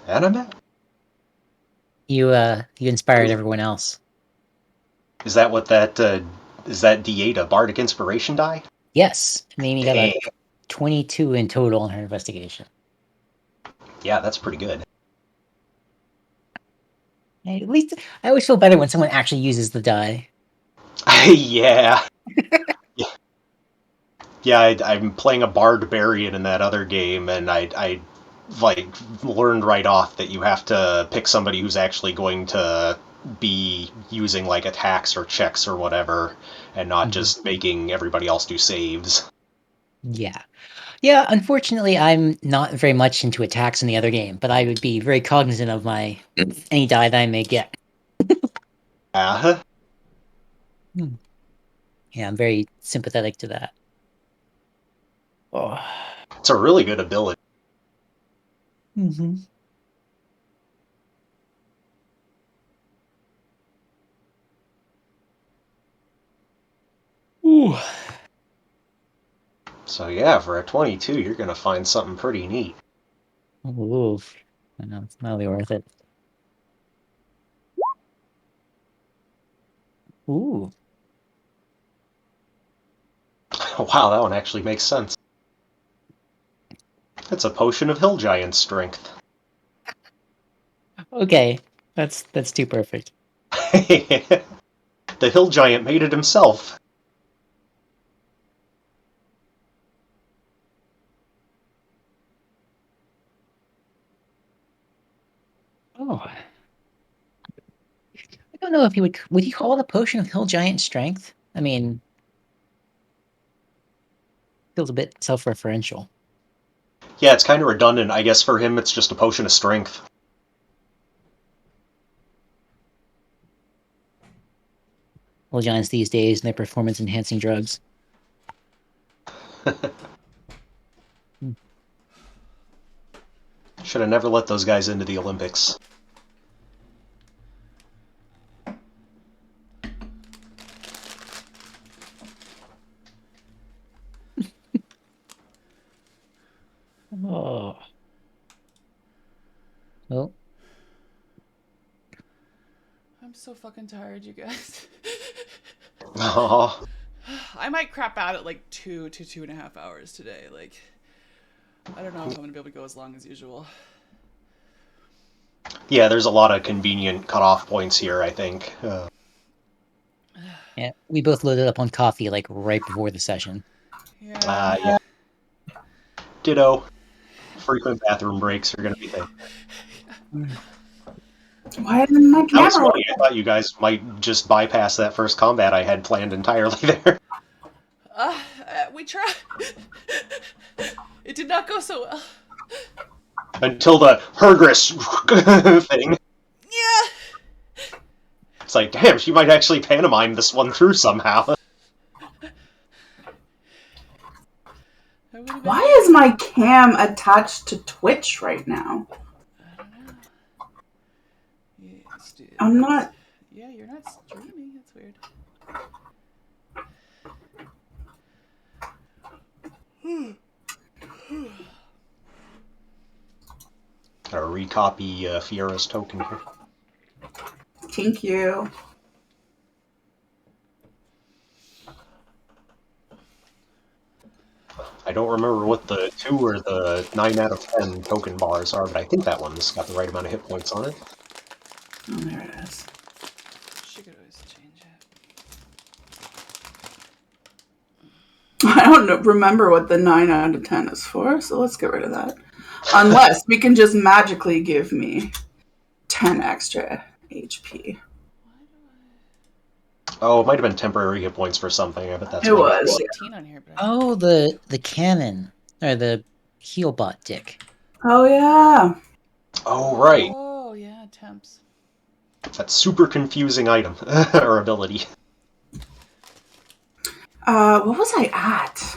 Anime? You inspired everyone else. Is that what that is that D8 a bardic inspiration die? Yes, Mimi got a Dang. 22 in total in her investigation. Yeah, that's pretty good. Hey, at least I always feel better when someone actually uses the die. Yeah. Yeah, I'm playing a barbarian in that other game, and I like learned right off that you have to pick somebody who's actually going to be using like attacks or checks or whatever, and not just making everybody else do saves. Yeah. Yeah, unfortunately, I'm not very much into attacks in the other game, but I would be very cognizant of my any die that I may get. Uh-huh. Yeah, I'm very sympathetic to that. Oh. It's a really good ability. Mm-hmm. Ooh. So yeah, for a 22, you're gonna find something pretty neat. Ooh, I know it's not really worth it. Ooh, Wow, that one actually makes sense. It's a potion of hill giant strength. okay, that's too perfect. The hill giant made it himself. Oh, I don't know if he would he call it a potion of hill giant strength? I mean, feels a bit self-referential. Yeah, it's kind of redundant. I guess for him, it's just a potion of strength. Hill giants these days and their performance-enhancing drugs. Should have never let those guys into the Olympics. Oh, well, I'm so fucking tired, you guys. Aw. I might crap out at like 2 to 2.5 hours today. Like, I don't know if I'm gonna be able to go as long as usual. Yeah, there's a lot of convenient cutoff points here, I think. yeah, we both loaded up on coffee like right before the session. Yeah. Yeah. Ditto. Frequent bathroom breaks are going to be things. Why isn't my That was camera? funny. I thought you guys might just bypass that first combat I had planned entirely there. We tried. It did not go so well. Until the Hergris thing. Yeah. It's like, damn, she might actually pantomime this one through somehow. Why is my cam attached to Twitch right now? I don't know. Yeah, I'm not. Yeah, you're not streaming. That's weird. Gotta recopy Fiera's token here. Thank you. I don't remember what the 2 or the 9 out of 10 token bars are, but I think that one's got the right amount of hit points on it. Oh, there it is. She could always change it. I don't remember what the 9 out of 10 is for, so let's get rid of that. Unless we can just magically give me 10 extra HP. Oh, it might have been temporary hit points for something. I bet that's It what was. 18 on here, but Oh, the cannon or the heal bot dick. Oh, yeah. Oh, right. Oh yeah, temps. That super confusing item or ability. What was I at?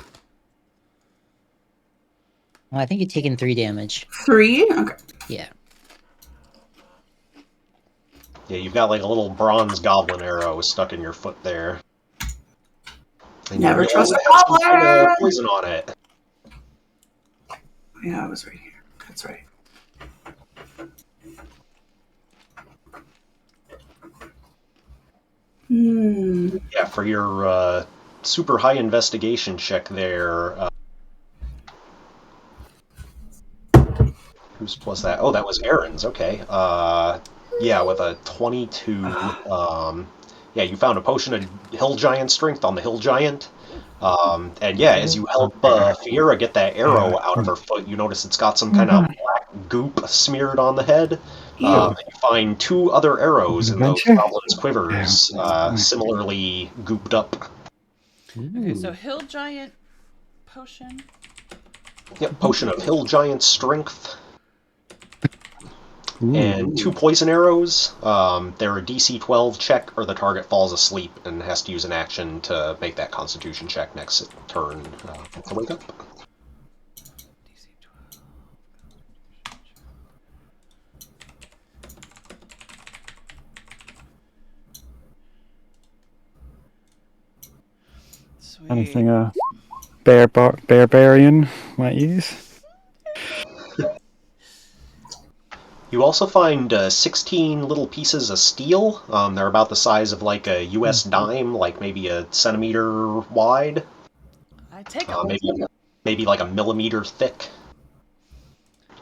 Well, I think you've taken 3 damage. 3? Okay. Yeah. Yeah, you've got like a little bronze goblin arrow stuck in your foot there. And Never you trust realize a it has some kind goblin! of poison on it. Yeah, I was right here. That's right. Yeah, for your super high investigation check there. Whose was that? Oh, that was Aaron's. Okay. Yeah, with a 22. Yeah, you found a potion of hill giant strength on the hill giant. And yeah, as you help Fiera get that arrow out of her foot, you notice it's got some kind of black goop smeared on the head. And you find 2 other arrows in those goblins' quivers, similarly gooped up. Okay, so hill giant potion. Yep, potion of hill giant strength. And 2 poison arrows. They're a DC 12 check, or the target falls asleep and has to use an action to make that Constitution check next turn to wake up. DC 12. Sweet. Anything barbarian might use. You also find 16 little pieces of steel. They're about the size of like a U.S. dime, like maybe a centimeter wide. I take them. Maybe like a millimeter thick.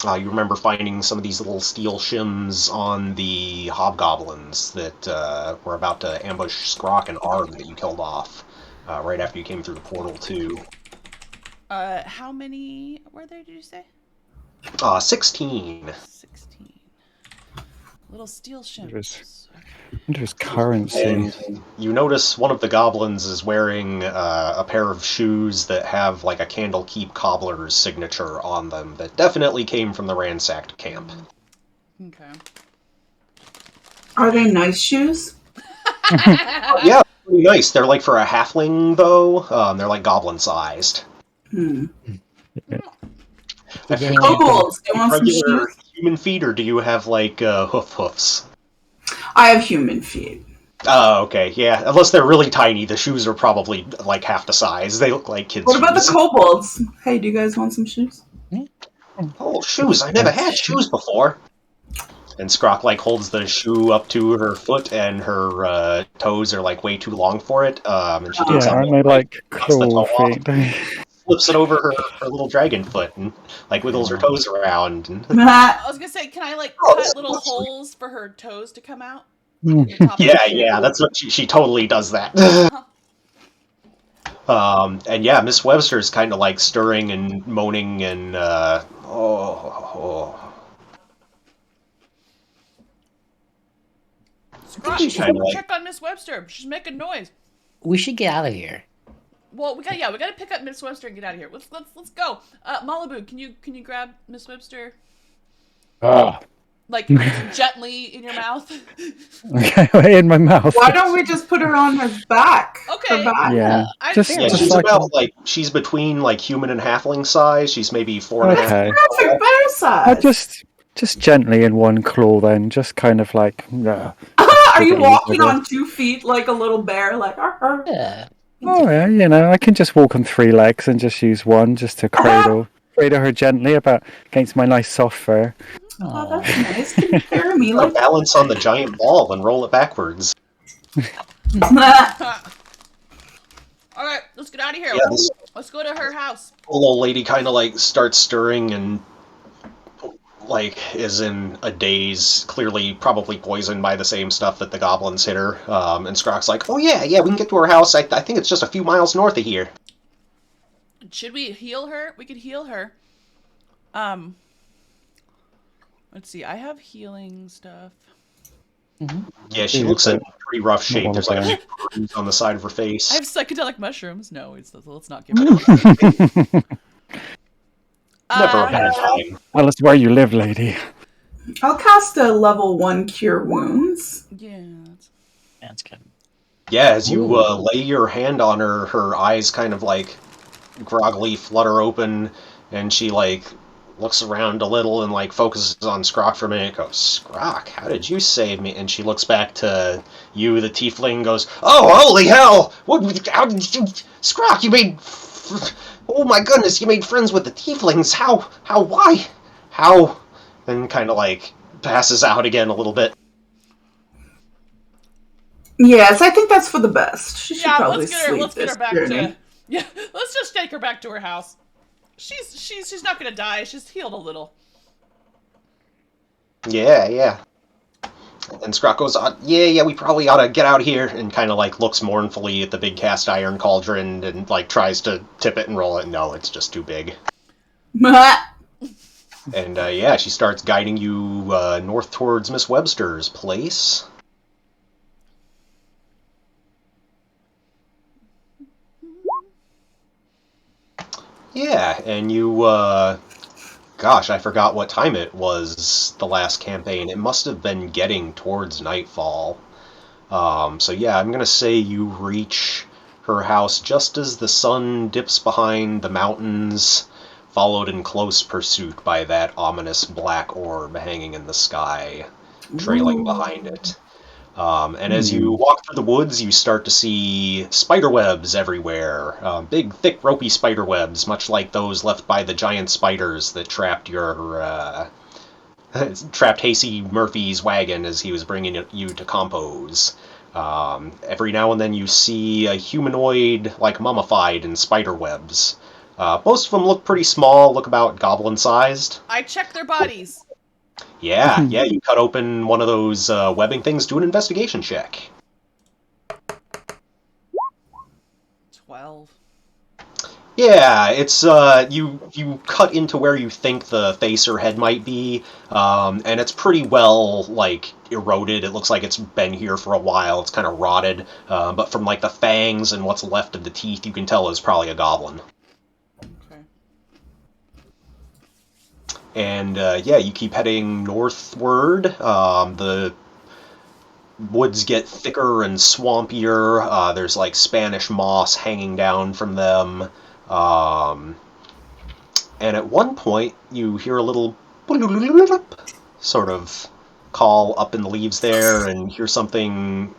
You remember finding some of these little steel shims on the hobgoblins that were about to ambush Skrock and Arg that you killed off right after you came through the portal too. How many were there, did you say? 16. 16. Little steel There's- shims. There's currency. And you notice one of the goblins is wearing a pair of shoes that have like a Candlekeep cobbler's signature on them that definitely came from the ransacked camp. Okay. Are they nice shoes? Yeah, pretty nice. They're like for a halfling though. They're like goblin sized. Kobolds, do you want some Regular shoes? human feet, or do you have like hoofs? I have human feet. Oh, okay, yeah. Unless they're really tiny, the shoes are probably like half the size. They look like kids' What about the shoes. kobolds? Hey, do you guys want some shoes? Oh, shoes! I never had shoes before. And Skrock like holds the shoe up to her foot, and her toes are like way too long for it. And she takes Yeah, out aren't they like cuts the claw toe off, feet? flips it over her little dragon foot, and like wiggles her toes around. And I was gonna say, can I like Oh, cut little holes for her toes to come out? Mm. The top of the yeah, shoe? yeah, that's what she totally does that. And yeah, Miss Webster's kind of like stirring and moaning and Scrooge, She's kinda like- check on Miss Webster. She's making noise. We should get out of here. Well, we gotta pick up Miss Webster and get out of here. Let's go. Malibu, can you grab Miss Webster like gently in your mouth? Okay, in my mouth. Why don't we just put her on his back? Okay. Her back? Yeah, just, Yeah, just she's like about like she's between like human and halfling size. She's maybe 4.5. okay. Perfect bear size. Just gently in one claw, then just kind of like. Are you Take it walking easy. on 2 feet like a little bear? Like, Yeah. Oh yeah, you know, I can just walk on 3 legs and just use one just to cradle her gently about against my nice soft fur. oh, that's nice. Can you carry me like Balance on the giant ball and roll it backwards. that? All right, let's get out of here. Yeah, this Let's go to her house. little old lady kind of like starts stirring and like is in a daze, clearly probably poisoned by the same stuff that the goblins hit her. And Skrock's like, "Oh yeah, we can get to her house. I think it's just a few miles north of here." Should we heal her? We could heal her. Let's see. I have healing stuff. Yeah, she Yeah, looks in but pretty rough shape. one There's of like a them. few bruises on the side of her face. I have psychedelic mushrooms. No, let's not give her. Never a bad time. Well, it's where you live, lady. I'll cast a level 1 cure wounds. Yeah. That's good. Yeah, as you lay your hand on her, her eyes kind of like groggily flutter open, and she like looks around a little and like focuses on Skrock for a minute. Goes, "Skrock, how did you save me?" And she looks back to you, the tiefling. Goes, "Oh, holy hell! What? How did you, Skrock? You made? Oh my goodness! You made friends with the tieflings. How? Why? How?" And kind of like passes out again a little bit. Yes, I think that's for the best. She should Yeah, probably let's get her. sleep Let's get her this back journey. to. Yeah, let's just take her back to her house. She's not gonna die. She's healed a little. Yeah. And Skrock goes, yeah, we probably ought to get out of here, and kind of like looks mournfully at the big cast iron cauldron and like tries to tip it and roll it. No, it's just too big. And yeah, she starts guiding you north towards Miss Webster's place. Yeah, and you, gosh, I forgot what time it was the last campaign. It must have been getting towards nightfall. So yeah, I'm gonna say you reach her house just as the sun dips behind the mountains, followed in close pursuit by that ominous black orb hanging in the sky, trailing behind it. And as you walk through the woods, you start to see spider webs everywhere. Big, thick, ropey spider webs, much like those left by the giant spiders that trapped trapped Hasty Murphy's wagon as he was bringing you to compose. Every now and then you see a humanoid, like mummified in spider webs. Most of them look pretty small, look about goblin-sized. I check their bodies. Yeah, you cut open one of those webbing things, do an investigation check. 12. Yeah, it's you cut into where you think the face or head might be, and it's pretty well like eroded. It looks like it's been here for a while. It's kind of rotted, but from like the fangs and what's left of the teeth, you can tell it's probably a goblin. Okay. And yeah, you keep heading northward. The woods get thicker and swampier. There's like Spanish moss hanging down from them. And at one point, you hear a little sort of call up in the leaves there, and hear something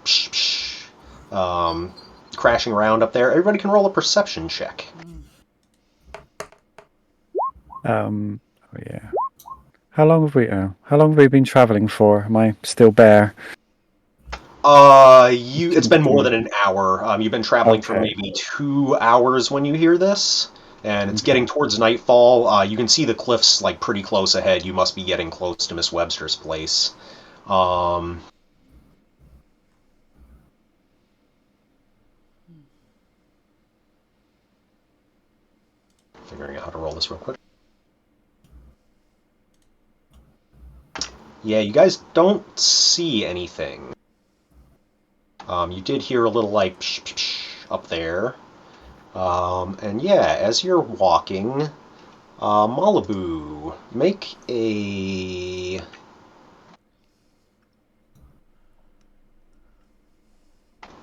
crashing around up there. Everybody can roll a perception check. Oh yeah. How long have we been traveling for? Am I still bare? It's been more than an hour. You've been traveling for Okay. maybe 2 hours when you hear this, and it's getting towards nightfall. You can see the cliffs like pretty close ahead. You must be getting close to Miss Webster's place. Figuring out how to roll this real quick. Yeah, you guys don't see anything. You did hear a little like psh, psh, psh up there. And yeah, as you're walking, Malibu, make a...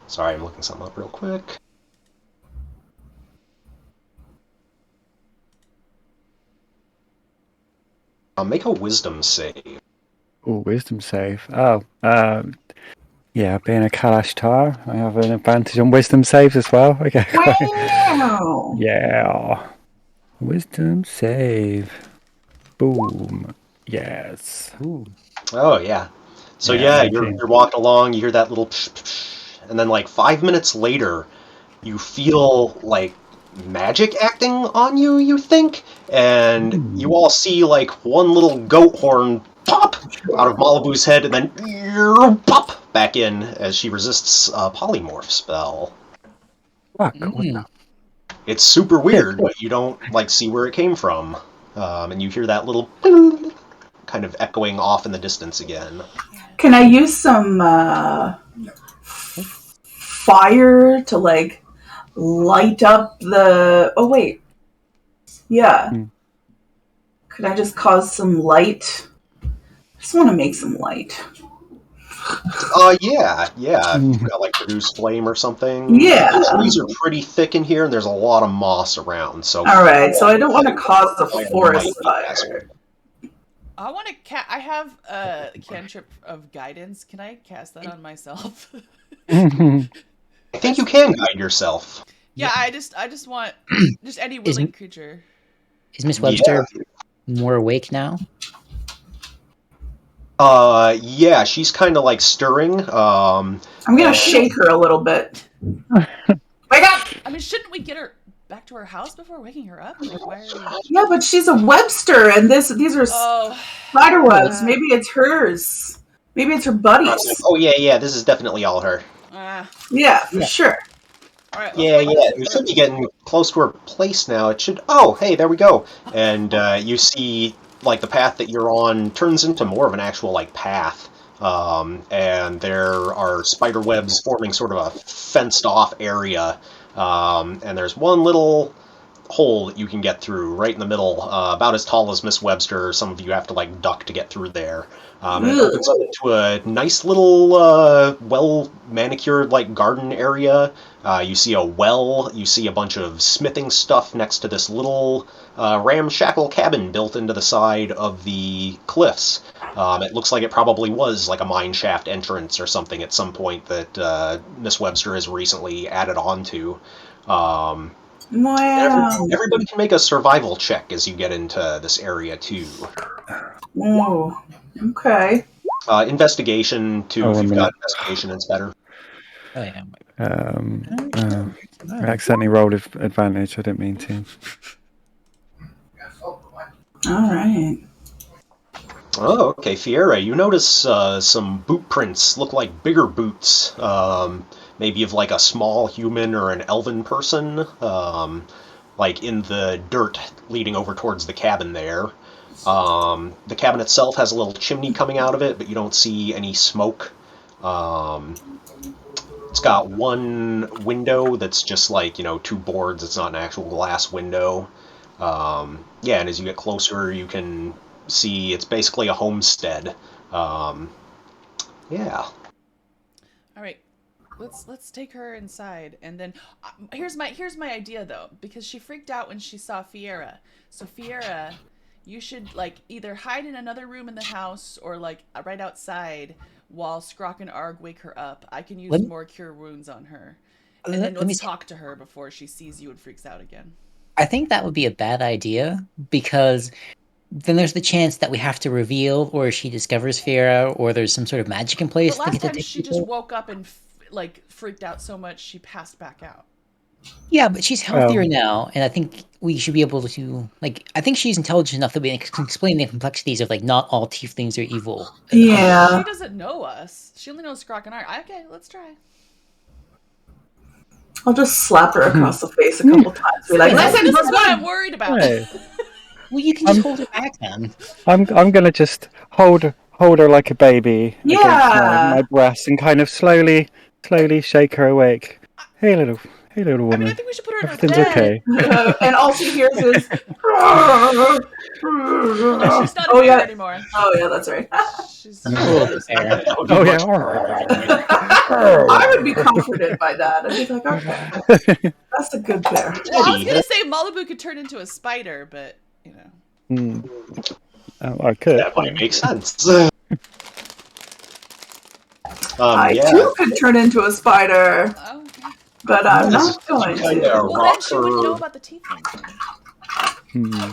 Sorry, I'm looking something up real quick. Make a wisdom save. Oh, wisdom save. Yeah, being a Kalash Tar, I have an advantage on wisdom saves as well. Okay. Wow. Yeah. Wisdom save. Boom. Yes. Ooh. Oh, yeah. So Yeah, yeah, you're 18. walking along, you hear that little psh, psh, psh, and then like 5 minutes later, you feel like magic acting on you, you think, and you all see like one little goat horn pop out of Malibu's head and then pop back in as she resists a polymorph spell. Fuck. What the- It's super weird, but you don't like see where it came from, and you hear that little kind of echoing off in the distance again. Can I use some fire to like light up the? Oh wait, yeah. Could I just cause some light? I just want to make some light. Yeah. You've got like produce flame or something. Yeah. The trees are pretty thick in here, and there's a lot of moss around. So All right, so I don't want to cause a forest fire. I want to I have a cantrip of guidance. Can I cast that on myself? I think you can guide yourself. Yeah, I just want just any willing creature. Is Miss Webster more awake now? Yeah, she's kind of like stirring. I'm gonna shake her a little bit. Wake up! I mean, shouldn't we get her back to her house before waking her up? Like, why are we... Yeah, but she's a Webster, and these are spider webs. Maybe it's hers. Maybe it's her buddies. Oh yeah, this is definitely all her. Yeah, for sure. All right, Yeah, we should be getting close to her place now. It should. Oh, hey, there we go. And you see, like the path that you're on turns into more of an actual like path. And there are spider webs forming sort of a fenced-off area. And there's one little hole that you can get through right in the middle, about as tall as Miss Webster. Some of you have to like duck to get through there. And it opens up into a nice little, well manicured like garden area. You see a well. You see a bunch of smithing stuff next to this little ramshackle cabin built into the side of the cliffs. It looks like it probably was like a mine shaft entrance or something at some point that Miss Webster has recently added on to. Um, Wow. everybody can make a survival check as you get into this area too. Oh, okay. Investigation too. Oh, If 1 you've got minute. investigation, it's better. Oh yeah. I accidentally rolled advantage. I didn't mean to. All right. Oh, okay, Fiera. You notice some boot prints look like bigger boots, maybe of like a small human or an elven person, like in the dirt leading over towards the cabin there. The cabin itself has a little chimney coming out of it, but you don't see any smoke. Um, it's got one window that's just like, two boards. It's not an actual glass window. Yeah, and as you get closer, you can see it's basically a homestead. Um, yeah. All right, let's take her inside, and then here's my idea though, because she freaked out when she saw Fiera. So Fiera, you should like either hide in another room in the house or like right outside while Scrock and Arg wake her up. I can use Let me- more cure wounds on her, and then Let me let's see. talk to her before she sees you and freaks out again. I think that would be a bad idea because then there's the chance that we have to reveal, or she discovers Fiera, or there's some sort of magic in place But to last get to time take she just people. woke up and like freaked out so much she passed back out. Yeah, but she's healthier Well- now, and I think we should be able to like. I think she's intelligent enough that we can explain the complexities of like not all tieflings are evil. Yeah. She doesn't know us. She only knows Scrock and Arg. Okay, let's try. I'll just slap her across the face a couple times. Be like, See, listen, this we're is what I'm good. worried about. Hey, Well, you can just hold her back then. I'm gonna just hold her like a baby against Yeah. my breast and kind of slowly shake her awake. Hey little I mean, I woman. think we should put her in her Everything's bed. okay. And all she hears is. No, she's not a Oh, fear yeah. anymore. Oh, yeah, that's right. She's A little bit fair. Oh yeah. I would be comforted by that. I'd be like, okay, that's a good bear. Well, I was gonna say Malibu could turn into a spider, but you know. I could. That might make sense. I Yeah. too could turn into a spider, Oh, okay. but I'm This not is going kinda to. Well, then she wouldn't know about the tieflings. Hmm.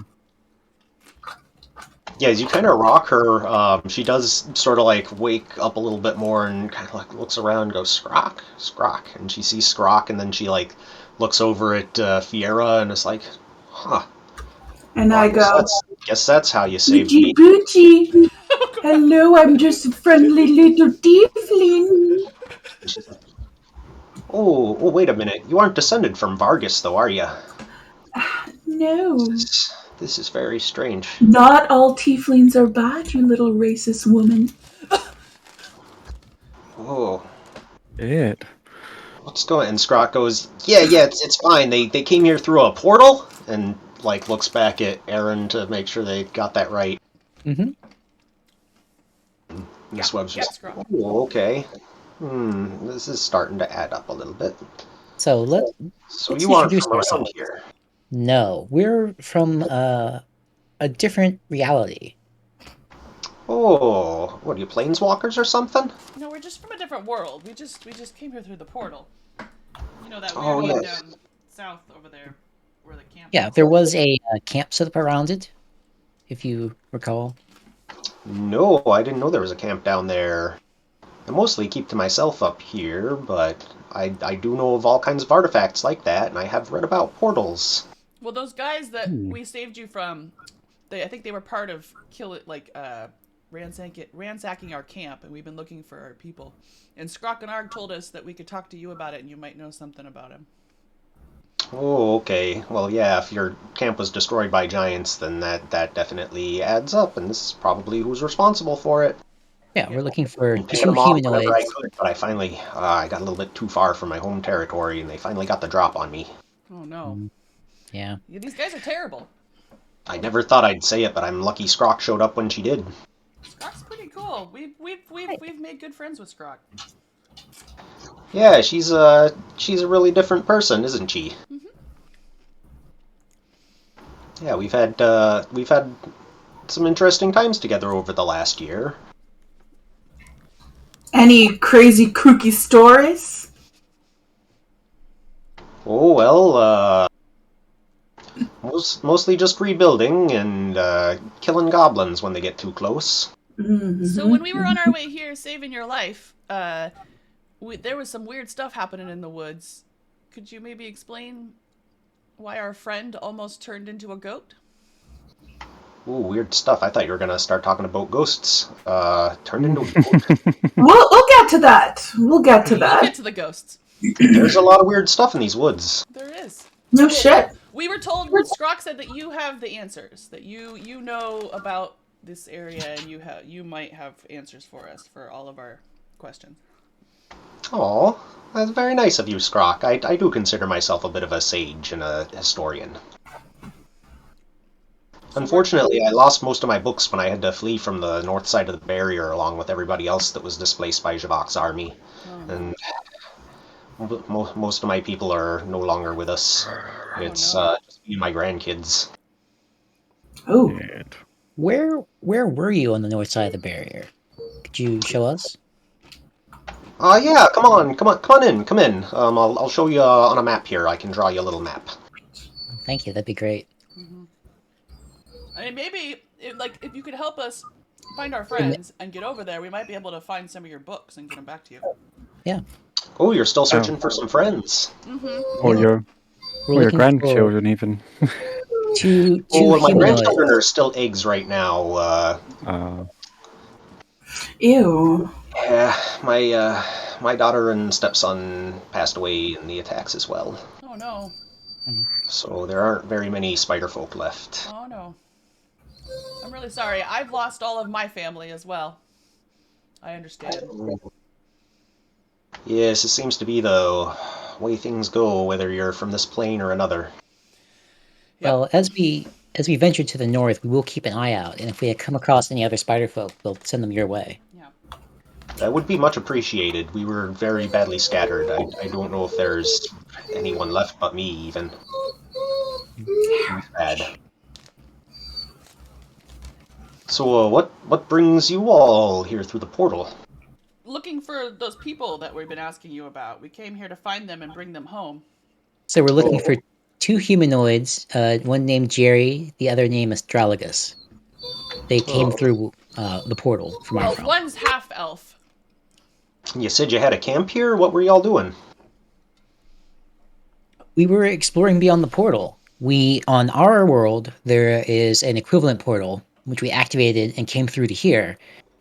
Yeah, as you kind of rock her, she does sort of like wake up a little bit more and kind of like looks around and goes, Scrock, Scrock. And she sees Scrock, and then she like looks over at Fiera and is like, huh. And Well, I go, guess that's how you saved Boochie me. Boochie. Hello, I'm just a friendly little tiefling. And she's like, oh, wait a minute. You aren't descended from Vargas, though, are you? No, This is very strange. not all tieflings are bad, you little racist woman. Oh, It. what's going? And Scrock goes, yeah, it's fine. They came here through a portal, and like looks back at Aaron to make sure they got that right. Mm-hmm. Miss Webb's Yeah, just, Scrock. oh, okay. This is starting to add up a little bit. So So let's you aren't introduce from around ourselves. here. No, we're from a different reality. Oh, what are you, planeswalkers or something? No, we're just from a different world. We just came here through the portal. You know that weird Oh, one yes. down south over there, where the camp. Yeah, is. there was a camp set up around it, if you recall. No, I didn't know there was a camp down there. I mostly keep to myself up here, but I do know of all kinds of artifacts like that, and I have read about portals. Well, those guys that we saved you from, I think they were part of ransacking our camp, and we've been looking for our people. And Scrock and Arg told us that we could talk to you about it, and you might know something about him. Oh, okay. Well, yeah, if your camp was destroyed by giants, then that definitely adds up, and this is probably who's responsible for it. Yeah, we're looking for Been picking two them off whenever I humanoids. could, but I finally I got a little bit too far from my home territory, and they finally got the drop on me. Oh no. Yeah. Yeah, these guys are terrible. I never thought I'd say it, but I'm lucky Scrock showed up when she did. Scrock's pretty cool. We've made good friends with Scrock. Yeah, she's a really different person, isn't she? Yeah, we've had some interesting times together over the last year. Any crazy kooky stories? Oh, well, mostly just rebuilding and killing goblins when they get too close. Mm-hmm. So when we were on our way here saving your life, there was some weird stuff happening in the woods. Could you maybe explain why our friend almost turned into a goat? Ooh, weird stuff. I thought you were gonna start talking about ghosts. Turned into a goat. We'll get to that. We'll get to We'll that. get to the ghosts. There's a lot of weird stuff in these woods. There is. No shit. We were told, Skrock said that you have the answers, that you know about this area, and you might have answers for us for all of our questions. Oh, that's very nice of you, Skrock. I do consider myself a bit of a sage and a historian. Unfortunately, I lost most of my books when I had to flee from the north side of the barrier along with everybody else that was displaced by Javok's army. And most of my people are no longer with us. It's just me and my grandkids. Oh. Where were you on the north side of the barrier? Could you show us? Yeah, come on in. I'll show you on a map here. I can draw you a little map. Thank you, that'd be great. Mm-hmm. I mean, maybe, if you could help us find our friends and get over there, we might be able to find some of your books and get them back to you. Yeah. Oh, you're still searching for some friends. Mm-hmm. Or your grandchildren, even. Two well, my humanoids. grandchildren are still eggs right now. Ew. Yeah, my daughter and stepson passed away in the attacks as well. Oh, no. So there aren't very many spider folk left. Oh, no. I'm really sorry. I've lost all of my family as well. I understand. Yes, it seems to be the way things go, whether you're from this plane or another. Yep. Well, as we venture to the north, we will keep an eye out, and if we come across any other spider folk, we'll send them your way. Yeah. That would be much appreciated. We were very badly scattered. I don't know if there's anyone left but me, even. Bad. So, what brings you all here through the portal? Looking for those people that we've been asking you about. We came here to find them and bring them home. So we're looking for two humanoids, one named Jerry, the other named Astrologus. They came through the portal from our realm. One's half-elf. You said you had a camp here? What were y'all doing? We were exploring beyond the portal. On our world, there is an equivalent portal, which we activated and came through to here.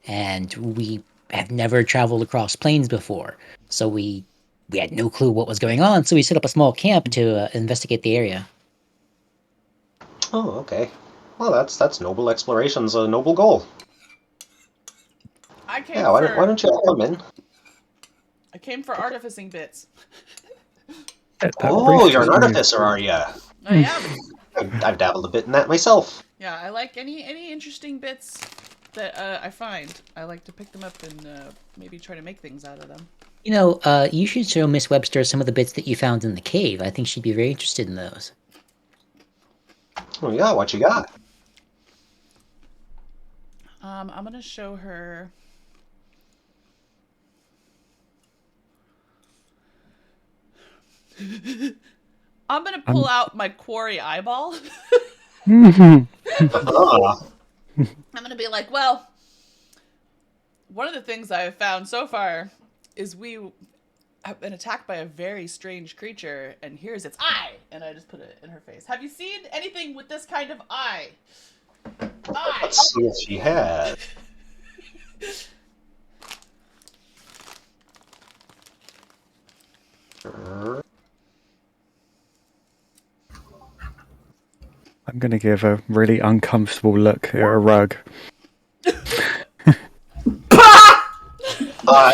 And we have never traveled across plains before. So we had no clue what was going on, so we set up a small camp to investigate the area. Oh, okay. Well, that's noble. Exploration's a noble goal. I came Yeah, why don't you all come in? I came for artificing bits. Oh, you're an artificer, are you? I am. I've dabbled a bit in that myself. Yeah, I like any interesting bits that I find. I like to pick them up and maybe try to make things out of them. You know, you should show Miss Webster some of the bits that you found in the cave. I think she'd be very interested in those. Oh yeah, what you got? I'm gonna show her. I'm gonna pull out my quarry eyeball. I'm gonna be like, well, one of the things I have found so far is we have been attacked by a very strange creature, and here's its eye, and I just put it in her face. Have you seen anything with this kind of eye? Let's see if she has. I'm going to give a really uncomfortable look at a rug.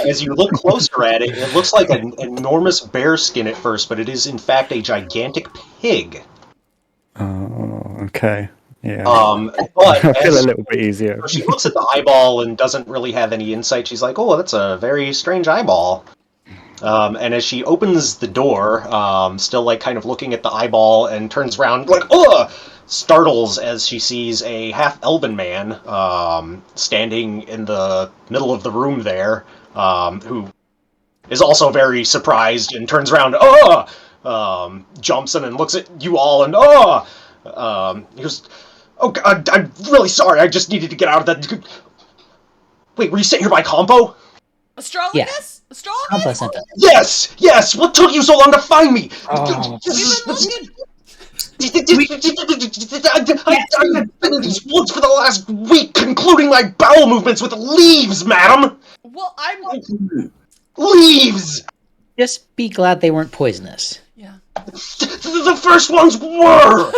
As you look closer at it, it looks like an enormous bear skin at first, but it is in fact a gigantic pig. Oh, okay. Yeah. But I feel a little bit easier. She looks at the eyeball and doesn't really have any insight. She's like, "Oh, that's a very strange eyeball." And as she opens the door, still like kind of looking at the eyeball, and turns around like, "Oh, startles as she sees a half-elven man standing in the middle of the room there, who is also very surprised and turns around, jumps in and looks at you all and, he goes, oh, God, I'm really sorry, I just needed to get out of that. Wait, were you sent here by Compo? Astrologus? Yeah. Astrologus? Compo sent us. Yes! What took you so long to find me? Oh. We've been looking. I've been in these woods for the last week, concluding my bowel movements with leaves, madam! Well, I'm. Leaves! Just be glad they weren't poisonous. Yeah. The first ones were!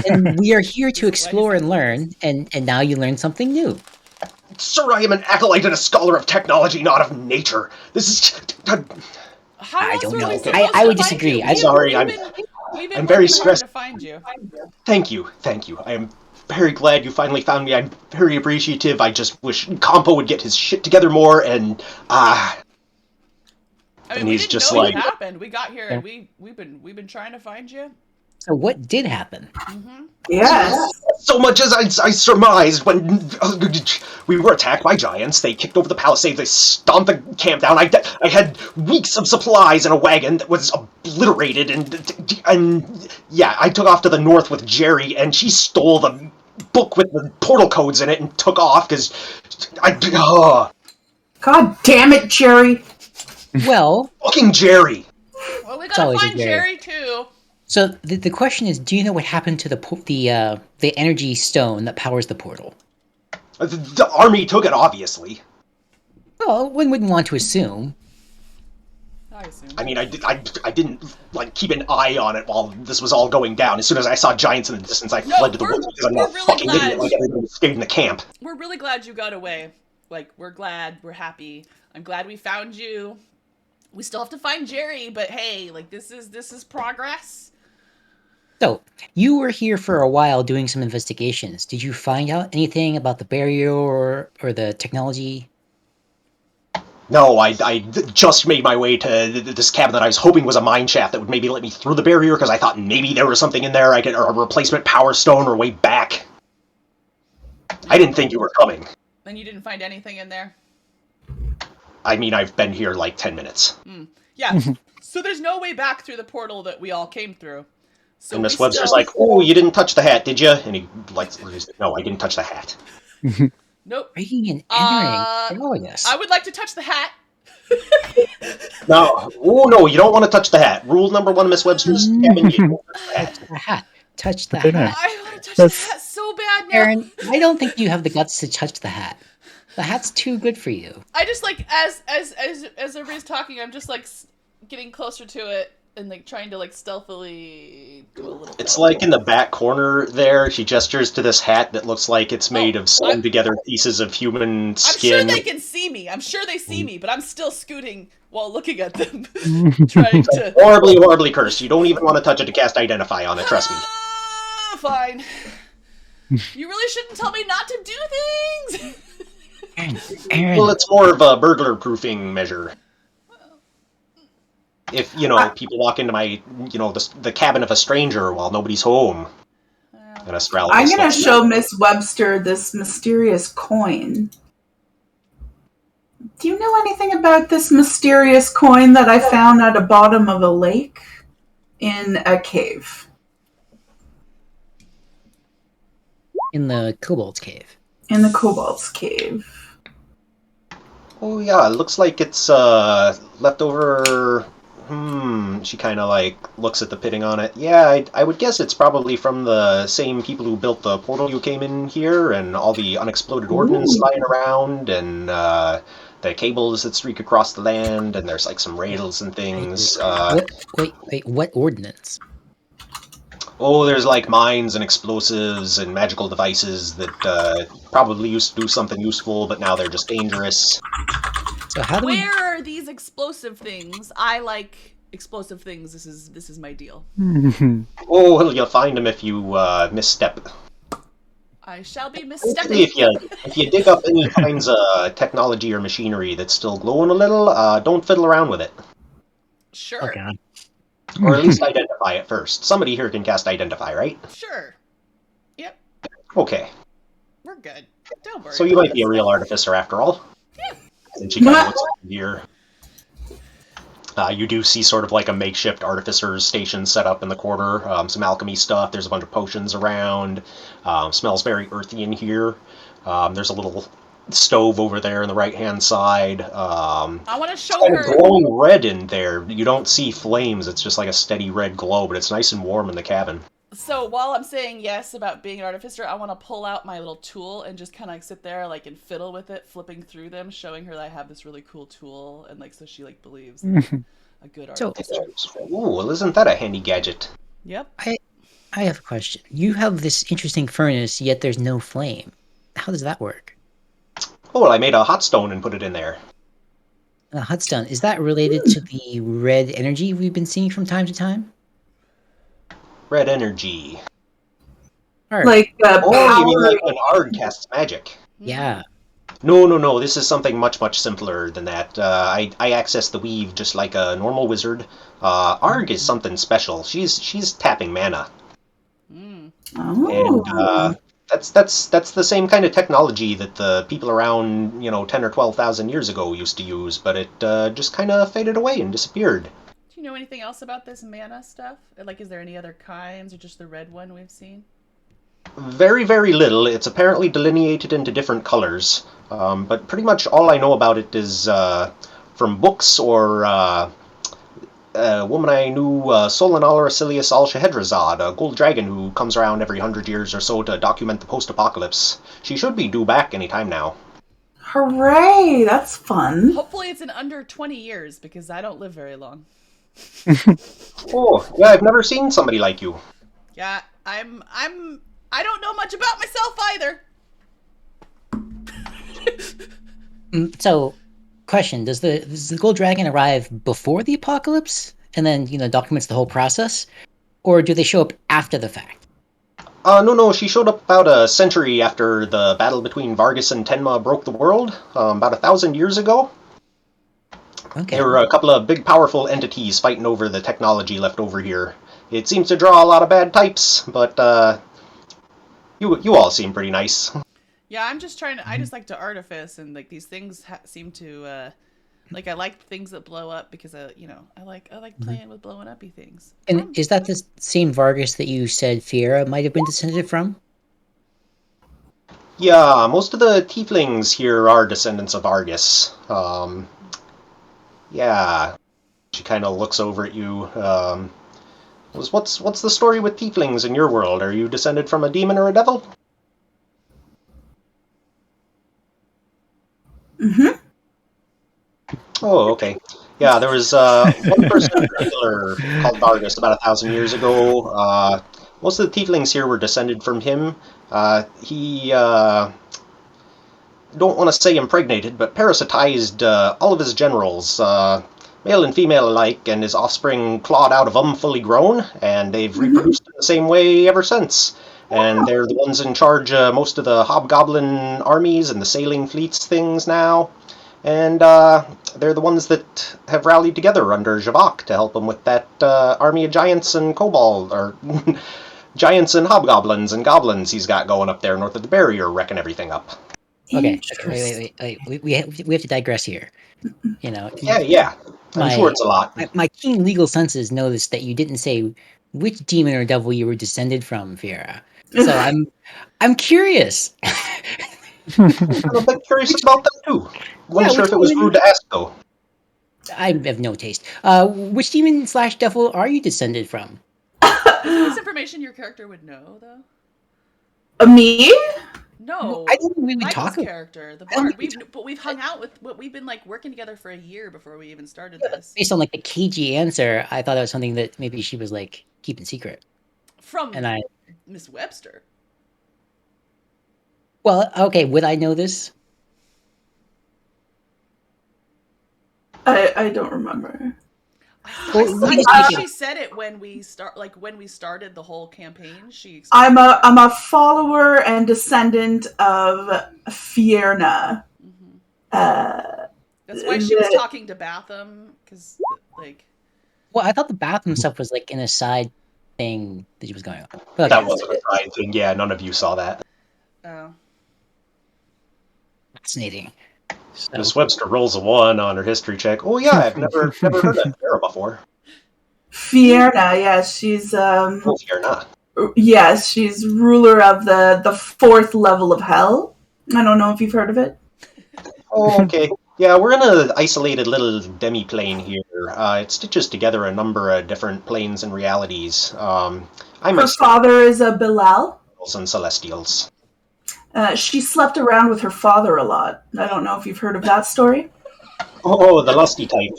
And we are here to explore and learn, and now you learned something new. Sir, I am an acolyte and a scholar of technology, not of nature. This is... How I else don't were know. we supposed I would to find disagree. you? I'm sorry, We've been I'm very working hard stressed. to find you. Thank you. I am very glad you finally found me. I'm very appreciative. I just wish Compo would get his shit together more, and, I mean, and we he's didn't just know like... what happened. We got here and we've been trying to find you. So what did happen? Yes. So much as I surmised when we were attacked by giants. They kicked over the palisades, they stomped the camp down. I had weeks of supplies in a wagon that was obliterated, and yeah, I took off to the north with Jerry, and she stole the book with the portal codes in it and took off, because God damn it, Jerry. Well, fucking Jerry. Well, we It's gotta always a find Jerry. Jerry too. so the question is, do you know what happened to the energy stone that powers the portal? The army took it, obviously. Well, one wouldn't want to assume. I assume. I mean, I didn't like keep an eye on it while this was all going down. As soon as I saw giants in the distance, I fled to the woods because I'm not a really fucking glad. idiot like everybody who stayed in the camp. We're really glad you got away. Like, we're glad. We're happy. I'm glad we found you. We still have to find Jerry, but hey, like, this is progress. So you were here for a while doing some investigations. Did you find out anything about the barrier or the technology? No, I just made my way to this cabin that I was hoping was a mine shaft that would maybe let me through the barrier, because I thought maybe there was something in there, or a replacement power stone or way back. I didn't think you were coming. And you didn't find anything in there? I mean, I've been here like 10 minutes. Yeah. So there's no way back through the portal that we all came through. So And Miss we Webster's still- like, oh, you didn't touch the hat, did you? And he like, no, I didn't touch the hat. Nope. Breaking and entering. Oh yes. I would like to touch the hat. No, oh no, you don't want to touch the hat. Rule number 1 of Miss Webster's cabin, you don't touch the hat. The hat. Touch the don't know. hat. I want to touch That's- the hat so bad now. Aaron, I don't think you have the guts to touch the hat. The hat's too good for you. I just like as everybody's talking, I'm just like getting closer to it and like trying to like stealthily do a little. It's like in the back corner there, she gestures to this hat that looks like it's made of sewn together pieces of human I'm skin. sure they can see me. I'm sure they see me, but I'm still scooting while looking at them, trying to. Horribly, horribly cursed. You don't even want to touch it to cast Identify on it, trust me. Fine. You really shouldn't tell me not to do things. Aaron. Well, it's more of a burglar-proofing measure. If, people walk into my, the cabin of a stranger while nobody's home. And Astralis I'm going looks to show Miss Webster this mysterious coin. Do you know anything about this mysterious coin that I found at the bottom of a lake in a cave? In the Kobold's cave. In the Kobold's cave. Oh yeah, it looks like it's left over. She kind of like looks at the pitting on it. Yeah, I would guess it's probably from the same people who built the portal you came in here, and all the unexploded ordnance lying around, and the cables that streak across the land, and there's like some rails and things. Wait, what ordnance? Oh, there's like mines and explosives and magical devices that probably used to do something useful, but now they're just dangerous. So how do we... Where are these explosive things? I like explosive things. This is my deal. Oh, well, you'll find them if you misstep. I shall be Basically, misstepping. if you dig up any kinds of technology or machinery that's still glowing a little, don't fiddle around with it. Sure. Oh god. Or at least identify it first. Somebody here can cast Identify, right? Sure. Yep. Okay. We're good. Don't worry. So you might be a real artificer after all. Yeah. And she kind of looks over here. You do see sort of like a makeshift artificer's station set up in the corner. Some alchemy stuff. There's a bunch of potions around. Smells very earthy in here. There's a little stove over there on the right-hand side. I want to show Kind of her. glowing red in there. You don't see flames. It's just like a steady red glow, but it's nice and warm in the cabin. So while I'm saying yes about being an artificer, I want to pull out my little tool and just kind of sit there like and fiddle with it, flipping through them, showing her that I have this really cool tool, and like so she like believes that a good So- artificer. Ooh, well, isn't that a handy gadget? Yep. I have a question. You have this interesting furnace, yet there's no flame. How does that work? Oh, well, I made a hot stone and put it in there. A hotstone, is that related to the red energy we've been seeing from time to time? Red energy. Or, Like Oh, you mean power. like when Ard casts magic? yeah. No. This is something much simpler than that. I access the weave just like a normal wizard. Arg is something special. She's tapping mana, Mm. and Oh. that's the same kind of technology that the people around 10 or 12,000 years ago used to use, but it just kind of faded away and disappeared. Do you know anything else about this mana stuff? Like, is there any other kinds, or just the red one we've seen? Very little. It's apparently delineated into different colors, but pretty much all I know about it is from books or a woman I knew, Solanal Arcelius Al Shahedrazad, a gold dragon who comes around every 100 years or so to document the post-apocalypse. She should be due back any time now. Hooray! That's fun. Hopefully it's in under 20 years, because I don't live very long. Oh, yeah, I've never seen somebody like you. Yeah, I don't know much about myself either. So, question: does the gold dragon arrive before the apocalypse, and then documents the whole process, or do they show up after the fact? No, she showed up about a century after the battle between Vargas and Tenma broke the world, about 1,000 years ago. Okay. There were a couple of big, powerful entities fighting over the technology left over here. It seems to draw a lot of bad types, but you all seem pretty nice. Yeah, I'm just trying to. I just like to artifice, and like these things seem to. Like I like things that blow up because I like playing with blowing uppy things. And is that the same Vargas that you said Fiera might have been descended from? Yeah, most of the tieflings here are descendants of Argus. Yeah. She kind of looks over at you. What's the story with tieflings in your world? Are you descended from a demon or a devil? Mm-hmm. Oh, okay. Yeah, there was one person in particular called Vargas about 1,000 years ago. Most of the tieflings here were descended from him. He don't want to say impregnated, but parasitized all of his generals, male and female alike, and his offspring clawed out of them fully grown, and they've reproduced in the same way ever since. And they're the ones in charge of most of the hobgoblin armies and the sailing fleets things now. And they're the ones that have rallied together under Javak to help him with that army of giants and kobold, or giants and hobgoblins and goblins he's got going up there north of the barrier, wrecking everything up. Okay, wait. We have to digress here. Yeah. I'm sure it's a lot. My keen legal senses noticed that you didn't say which demon or devil you were descended from, Fiera. So I'm curious. I'm a bit curious about that too. Wasn't sure if it was rude to ask though. I have no taste. Which demon / devil are you descended from? Is this information your character would know, though? Me? No, I didn't really Michael's talk about character, the bard. We've hung out with. We've been like working together for a year before we even started this. based on like the cagey answer. I thought that was something that maybe she was like keeping secret. From And I, Miss Webster. well, okay, would I know this? I don't remember. Well, we just I make think it- she said it when we started the whole campaign. She I'm a follower and descendant of Fierna. That's why she was talking to Batham, because like Well, I thought the bathroom stuff was like in a side thing that was going on. But That okay, wasn't a side thing. Yeah, none of you saw that. Oh. fascinating. Miss So, Webster rolls a 1 on her history check. Oh yeah, I've never heard of Sarah before. Fiona, yes, she's Oh, you're not. yes, she's ruler of the fourth level of hell. I don't know if you've heard of it. Oh, okay. Yeah, we're in a isolated little demi-plane here. It stitches together a number of different planes and realities. I Her myself father is a Bilal. and celestials. She slept around with her father a lot. I don't know if you've heard of that story. Oh, the lusty type.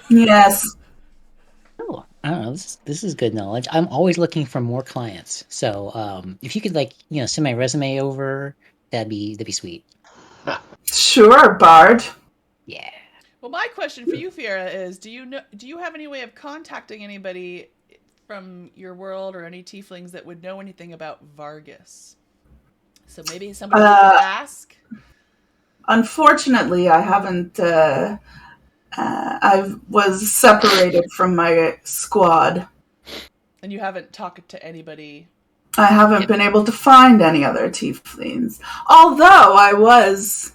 Yes. oh, I don't know. This is good knowledge. I'm always looking for more clients. So, if you could send my resume over, that'd be sweet. Sure, Bard. Yeah. Well, my question for you, Fiera, is: do you have any way of contacting anybody from your world or any tieflings that would know anything about Vargas? So maybe somebody we could ask. Unfortunately, I haven't. I was separated from my squad. And you haven't talked to anybody. I haven't been able to find any other tieflings. Although I was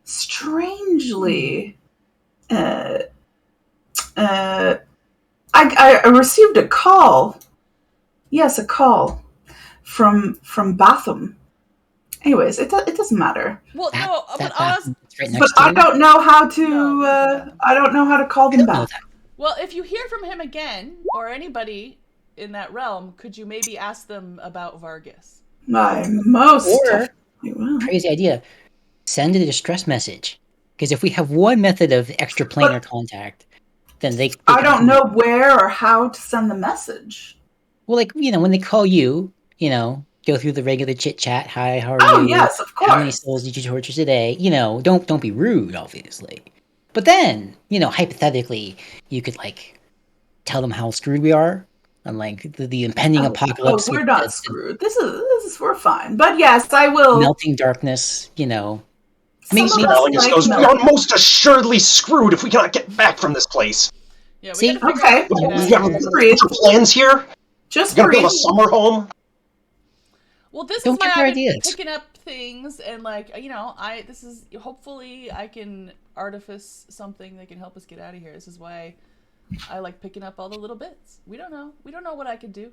strangely. I received a call. Yes, a call from Batham. Anyways, it doesn't matter. Well, That, no, that but I'll ask. bathroom that's right But next to I you? don't know how to. No. I don't know how to call I them don't know back. that. Well, if you hear from him again or anybody in that realm, could you maybe ask them about Vargas? I most Or definitely will. crazy idea. Send a distress message. Because if we have one method of extraplanar contact, then they I can don't know where or how to send the message. Well, when they call you, go through the regular chit chat. Hi, how are Oh you? yes, of How many course. souls did you torture today? Don't be rude, obviously. But then, hypothetically, you could tell them how screwed we are, and the impending Oh, apocalypse with we're not the screwed. This is we're fine. But yes, I will. melting darkness. Some of Maybe us Astragalus like goes, we milk. are most assuredly screwed if we cannot get back from this place. Yeah, we See? gotta figure Okay. out how to get out You of have here. Breathe. your plans here? Just You gonna build a breathe. summer home? Well, this Don't is why give her I've been ideas. picking up things and this is hopefully I can artifice something that can help us get out of here. This is why I like picking up all the little bits. We don't know what I can do.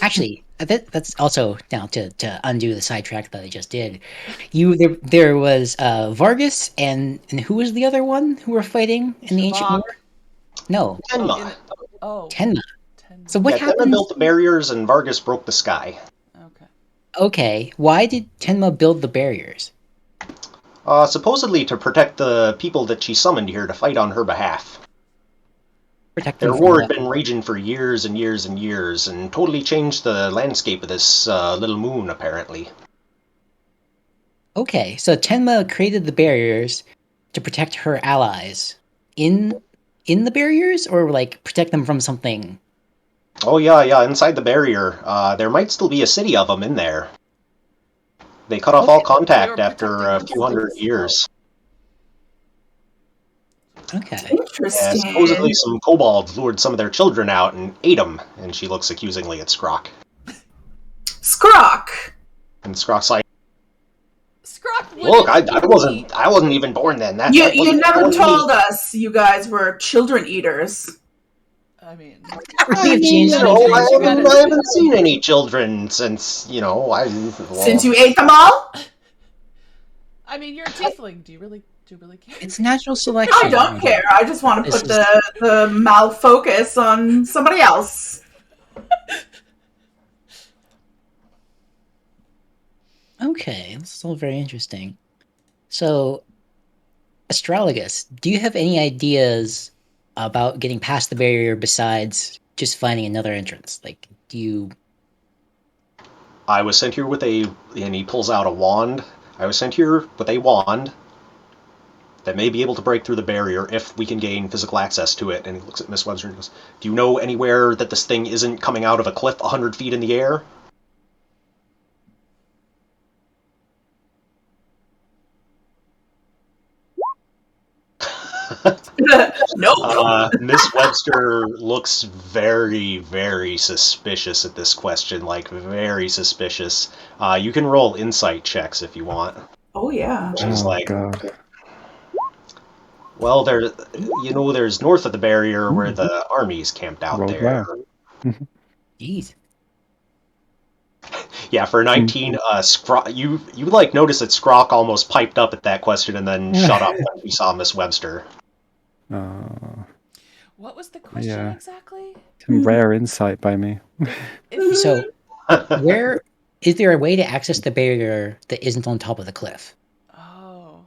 Actually, that's also now to undo the sidetrack that I just did. There was Vargas and who was the other one who were fighting in the ancient Shavak. war? No, Tenma. Tenma. So what Yeah, Tenma happened? built the barriers and Vargas broke the sky. Okay. Okay, why did Tenma build the barriers? Supposedly to protect the people that she summoned here to fight on her behalf. Protect them Their from war what? had been raging for years and years and years, and totally changed the landscape of this little moon, apparently. Okay, so Tenma created the barriers to protect her allies in the barriers, or protect them from something. Oh yeah, inside the barrier, there might still be a city of them in there. They cut off all Okay. contact They were after protecting a few hundred themselves? years. Okay. Yeah, Interesting. supposedly some kobolds lured some of their children out and ate them, and she looks accusingly at Skrock. Skrock. And Skrock's like, Scrock would look, I wasn't even born then. That You wasn't never me." told us you guys were children eaters. I mean, We have changed You know, anything. I haven't seen any children since, Since you ate them all? I mean, you're a tiefling. Do you really care? It's natural selection. I don't care. I just want to This put is- the malfocus on somebody else. Okay, this is all very interesting. So, Astrologus, do you have any ideas about getting past the barrier besides just finding another entrance? Do you? I was sent here and he pulls out a wand. I was sent here with a wand that may be able to break through the barrier if we can gain physical access to it. And he looks at Miss Webster and goes, do you know anywhere that this thing isn't coming out of a cliff 100 feet in the air? Nope. Miss Webster looks very, very suspicious at this question. Like, very suspicious. You can roll insight checks if you want. Oh yeah. She's Oh like, god. well, there's north of the barrier where the army's camped out Rolled there. well. Jeez. Yeah, for 19, you like notice that Scrock almost piped up at that question and then shut up when we saw Miss Webster. What was the question Yeah. exactly? Some rare insight by me. If So, where is there a way to access the barrier that isn't on top of the cliff? Oh.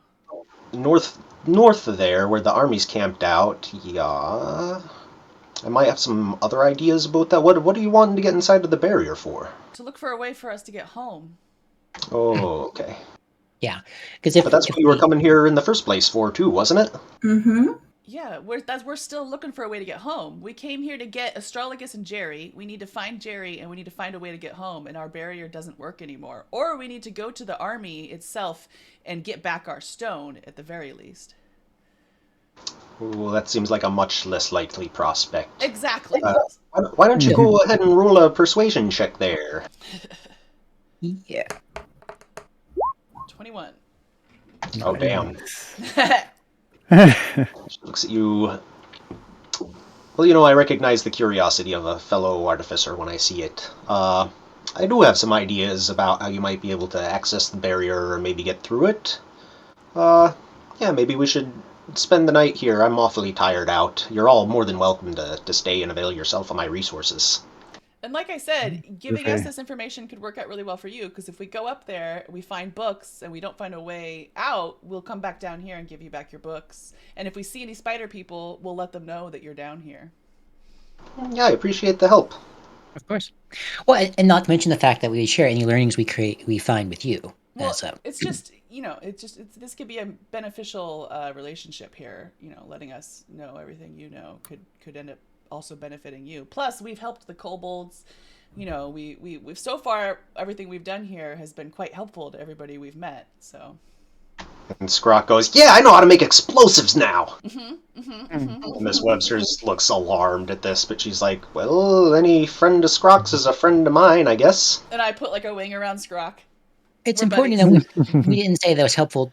North of there, where the army's camped out, yeah. I might have some other ideas about that. What are you wanting to get inside of the barrier for? To look for a way for us to get home. Oh, okay. Yeah, because But that's what you were coming here in the first place for, too, wasn't it? Mm-hmm. Yeah, we're still looking for a way to get home. We came here to get Astrologus and Jerry. We need to find Jerry, and we need to find a way to get home, and our barrier doesn't work anymore. Or we need to go to the army itself and get back our stone, at the very least. Ooh, that seems like a much less likely prospect. Exactly. Why don't you go ahead and roll a persuasion check there? Yeah. 21. Oh, damn. She looks at you. Well, I recognize the curiosity of a fellow artificer when I see it. I do have some ideas about how you might be able to access the barrier or maybe get through it. Yeah, maybe we should spend the night here. I'm awfully tired out. You're all more than welcome to stay and avail yourself of my resources. And like I said, giving us Okay. this information could work out really well for you, because if we go up there, we find books, and we don't find a way out, we'll come back down here and give you back your books. And if we see any spider people, we'll let them know that you're down here. Yeah, I appreciate the help. Of course. Well, and not to mention the fact that we share any learnings we find with you. Well, So it's just, this could be a beneficial relationship here. Letting us know everything could end up also benefiting you. Plus, we've helped the kobolds. We've so far, everything we've done here has been quite helpful to everybody we've met. So. And Scrock goes, yeah, I know how to make explosives now! Miss Webster looks alarmed at this, but she's like, well, any friend of Scrock's is a friend of mine, I guess. And I put like a wing around Scrock. it's We're important to know we didn't say that was helpful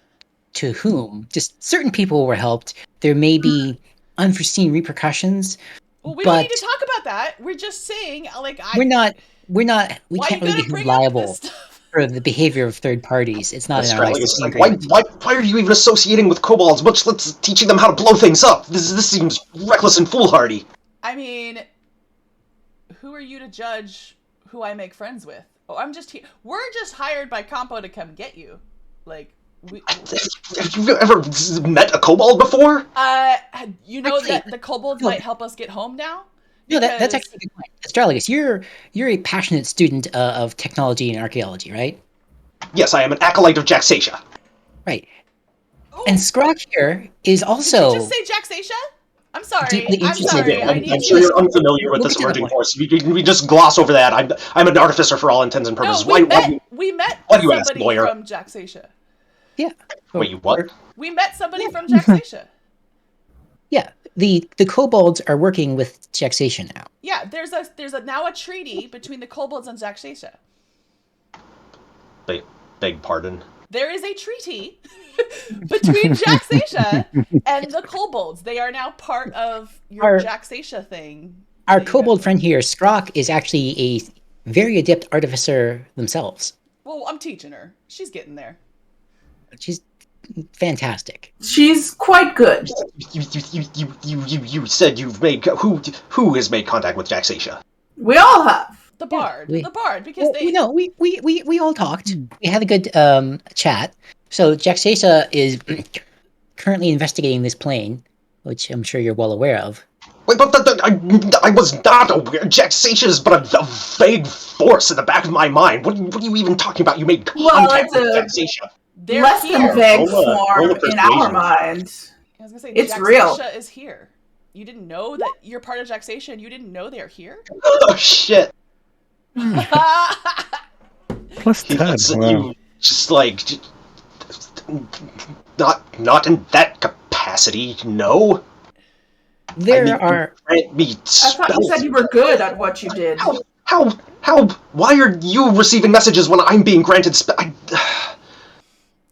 to whom. Just certain people were helped. There may be unforeseen repercussions. Well, we don't But- need to talk about that. We're just saying, like, We can't why really you be gotta held bring up liable this stuff? for the behavior of third parties. It's not in our Astralis license is like, agreement. why are you even associating with kobolds, much less teaching them how to blow things up? This seems reckless and foolhardy. I mean, who are you to judge who I make friends with? Oh, I'm just here. We're just hired by Compo to come get you. Like, Have you ever met a kobold before? Actually, that the kobolds no. might help us get home now? No, that's Because- actually a good point. Astrologus, you're a passionate student of technology and archaeology, right? Yes, I am an acolyte of Jaxatia. Right. Ooh, And Scrock here is did also you just say Jaxatia? I'm sorry. deeply I'm interested sorry. in- I I'm need sure to. you're unfamiliar with We'll this get to the emerging point. force. We just gloss over that. I'm an artificer for all intents and purposes. No, we met why do you ask, somebody lawyer? from Jaxatia. yeah. Wait, you what? We met somebody from Jaxatia. Yeah. The kobolds are working with Jaxation now. Yeah, there's now a treaty between the kobolds and Jaxatia. Beg pardon. There is a treaty between Jaxatia and the kobolds. They are now part of your Our- Jaxatia thing. Our that you kobold guys- friend here, Scrock, is actually a very adept artificer themselves. Well, I'm teaching her. She's getting there. She's fantastic. She's quite good. You said you've made who has made contact with Jaxatia? We all have. The bard, we- the bard, because they. We all talked. We had a good chat. So Jaxasa is currently investigating this plane, which I'm sure you're well aware of. Wait, but I was not aware. Jaxatia is but a vague force in the back of my mind. What are you even talking about? You made Well, contact it's with a- Jaxatia. They're Less here. than vague Roll a form in persuasion. our mind. I was gonna say, It's Jaxatia real. is here. You didn't know that you're part of Jaxatia, and you didn't know they're here. Oh shit! Plus 10. Listen, Wow. you just like not in that capacity. No. There are. Grant me I thought you spells. said you were good at what you did. How? Why are you receiving messages when I'm being granted Well,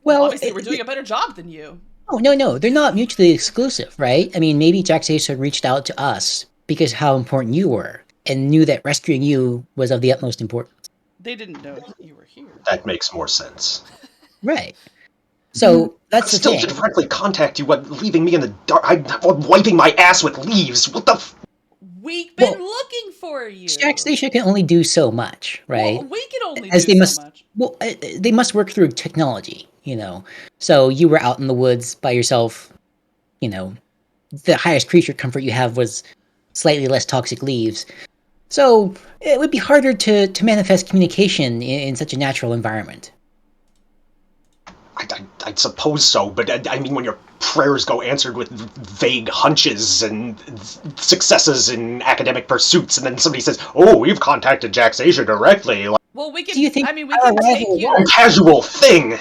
Well, obviously, we're doing a better job than you. Oh, no. They're not mutually exclusive, right? I mean, maybe Jaxacia reached out to us because how important you were and knew that rescuing you was of the utmost importance. They didn't know you were here. That makes more sense. Right. So But that's the still, thing. to directly contact you, leaving me in the dark, I'm wiping my ass with leaves. What the We've been Well, looking for you. Jaxacia can only do so much, right? Well, we can only As do they must, so much. well, they must work through technology, you know. So you were out in the woods by yourself, you know. The highest creature comfort you have was slightly less toxic leaves. So it would be harder to manifest communication in such a natural environment. I suppose so, but I mean, when your prayers go answered with vague hunches and successes in academic pursuits, and then somebody says, "Oh, we've contacted Jaxacia directly," like Well, we can. Do you think I mean, we our can take arrival you. a casual thing.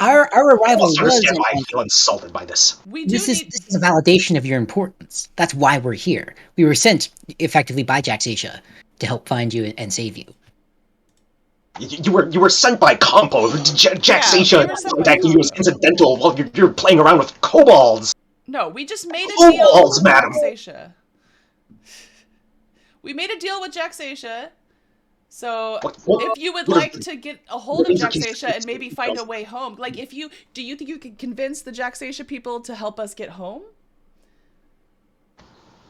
Our You arrival must was understand why I feel insulted by this. We do this is need. this is a validation of your importance. That's why we're here. We were sent effectively by Jaxacia to help find you and save you. You were sent by Compo. Jaxacia we were sent by contacting you as Compo. incidental while you're playing around with kobolds. No, we just made a deal Kobolds, with madam. Jaxacia. We made a deal with Jaxacia. So if you would like to get a hold of Jaxacia and maybe find a way home, like do you think you could convince the Jaxacia people to help us get home?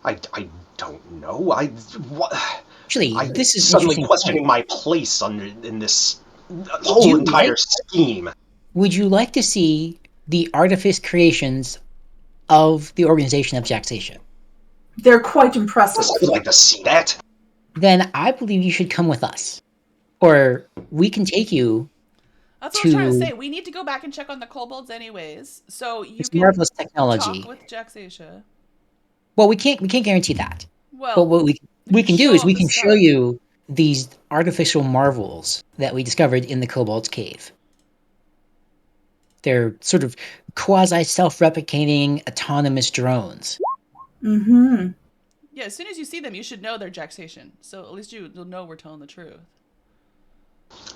I don't know. What? Actually, I'm this is suddenly interesting questioning point. my place in this whole you entire like- scheme. Would you like to see the artifice creations of the organization of Jaxacia? They're quite impressive. I would like to see that. Then I believe you should come with us. Or we can take you That's what I was trying to to say. We need to go back and check on the kobolds anyways. So you this can marvelous technology. talk with Jaxacia. Well, we can't guarantee that. Well, But what we can do is show we them can the show stuff. you these artificial marvels that we discovered in the Kobold's Cave. They're sort of quasi self-replicating autonomous drones. Mm-hmm. Yeah, as soon as you see them, you should know they're Jaxation. So at least you'll know we're telling the truth.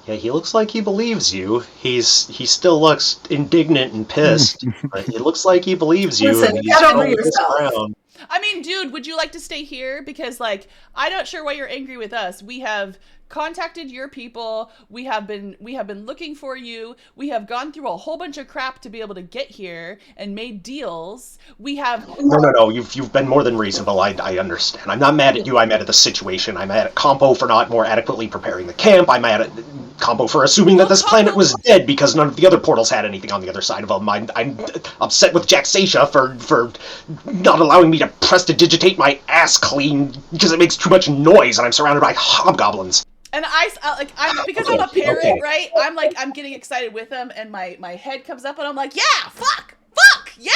Yeah, he looks like he believes you. He still looks indignant and pissed, but it looks like he believes you. Listen, and get over going this yourself. round. I mean, dude, would you like to stay here? Because, like, I'm not sure why you're angry with us. We have contacted your people. We have been looking for you. We have gone through a whole bunch of crap to be able to get here and made deals. We have. No. You've been more than reasonable. I understand. I'm not mad at you. I'm mad at the situation. I'm mad at Compo for not more adequately preparing the camp. I'm mad at Compo for assuming that this planet was dead because none of the other portals had anything on the other side of them. I'm upset with Jaxacia for not allowing me to prestidigitate my ass clean because it makes too much noise and I'm surrounded by hobgoblins. And because I'm a parent, Okay. right? I'm getting excited with them, and my head comes up, and I'm like, yeah, fuck, yeah.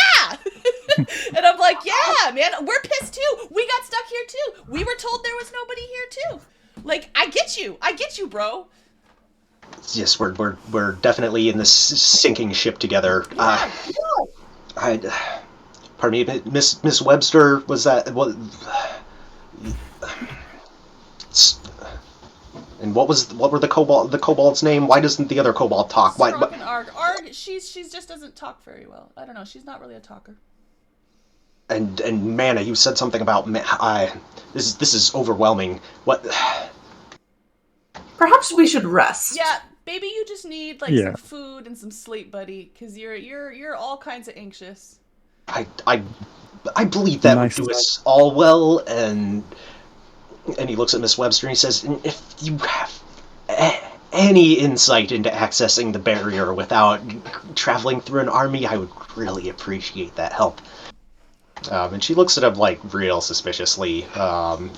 And I'm like, yeah, man, we're pissed too. We got stuck here too. We were told there was nobody here too. Like, I get you, bro. Yes, we're definitely in this sinking ship together. Pardon me, Miss Webster. Was that what? And what were the kobold's name? Why doesn't the other kobold talk? Why? Strock and Arg. Arg, she's just doesn't talk very well. I don't know. She's not really a talker. And Mana, you said something about this is overwhelming. What? Perhaps we should rest. Yeah, baby, you just need like Yeah. some food and some sleep, buddy, because you're all kinds of anxious. I believe that Nice. would do us all well. And he looks at Miss Webster and he says, "If you have any insight into accessing the barrier without traveling through an army, I would really appreciate that help." And she looks at him like real suspiciously.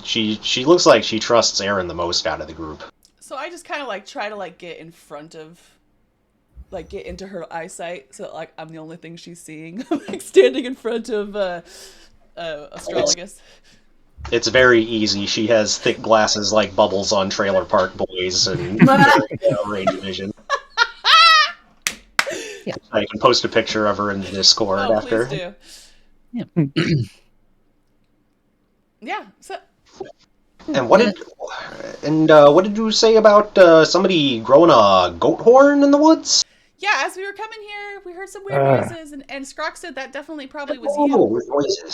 She looks like she trusts Aaron the most out of the group. So I just kind of like try to like get in front of, like get into her eyesight, so like I'm the only thing she's seeing, like standing in front of Astrologus. It's very easy. She has thick glasses like Bubbles on Trailer Park Boys and range vision. Yeah. I can post a picture of her in the Discord Oh, after. please do. Yeah. Yeah. So And what did you say about somebody growing a goat horn in the woods? yeah, as we were coming here, we heard some weird Uh, noises, and Scrock said that definitely probably was Oh, you. noises.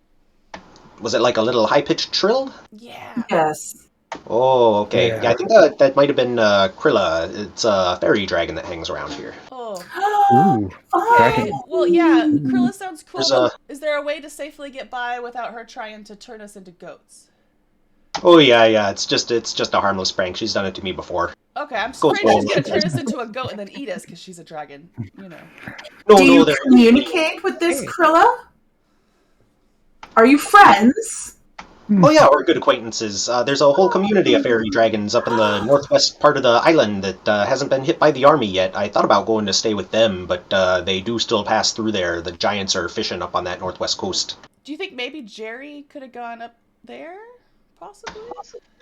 Was it like a little high-pitched trill? Yeah. Yes. Oh, okay. Yeah, Yeah. I think that might have been Krilla. It's a fairy dragon that hangs around here. Oh. Ooh. Okay. Dragon. Well, yeah. Ooh. Krilla sounds cool. There's But a is there a way to safely get by without her trying to turn us into goats? Oh yeah. It's just a harmless prank. She's done it to me before. Okay, I'm just Goes afraid well she's gonna with turn it. us into a goat and then eat us because she's a dragon. You know. No, Do you they're communicate with this Hey. Krilla? Are you friends? Oh yeah, we're good acquaintances. There's a whole community of fairy dragons up in the northwest part of the island that hasn't been hit by the army yet. I thought about going to stay with them, but they do still pass through there. The giants are fishing up on that northwest coast. Do you think maybe Jerry could have gone up there? Possibly.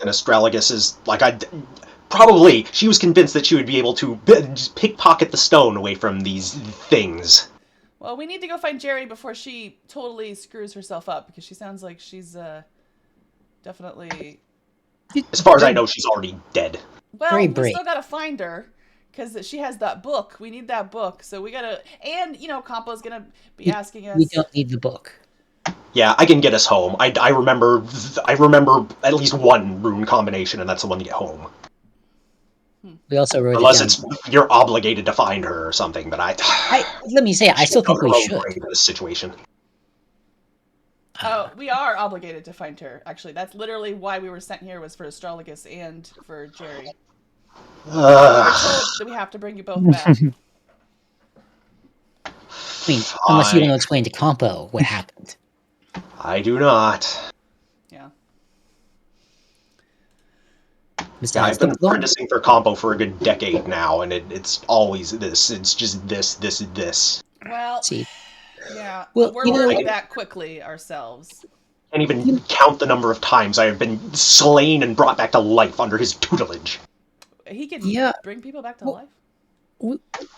And Astragalus is like probably she was convinced that she would be able to just pickpocket the stone away from these things. Well, we need to go find Jerry before she totally screws herself up because she sounds like she's definitely. As far as I know, she's already dead. Well, Very we brave. still gotta find her because she has that book. We need that book, so we gotta. And Compo's gonna be asking us. We don't need the book. Yeah, I can get us home. I remember at least one rune combination, and that's the one to get home. We also wrote Unless it down. it's you're obligated to find her or something, but Let me say, I still think we should. in this situation. Oh, we are obligated to find her. Actually, that's literally why we were sent here was for Astragalus and for Jerry. We were told that we have to bring you both back. I mean, unless you Fine. want to explain to Compo what happened. I do not. Yeah. Mr. Yeah, I've been Hudson, apprenticing for combo for a good decade now, and it's always this. It's just this. Well, see, yeah, Well, we're you know- learning that quickly ourselves. Can't even count the number of times I have been slain and brought back to life under his tutelage. He can Yeah. bring people back to Well- life.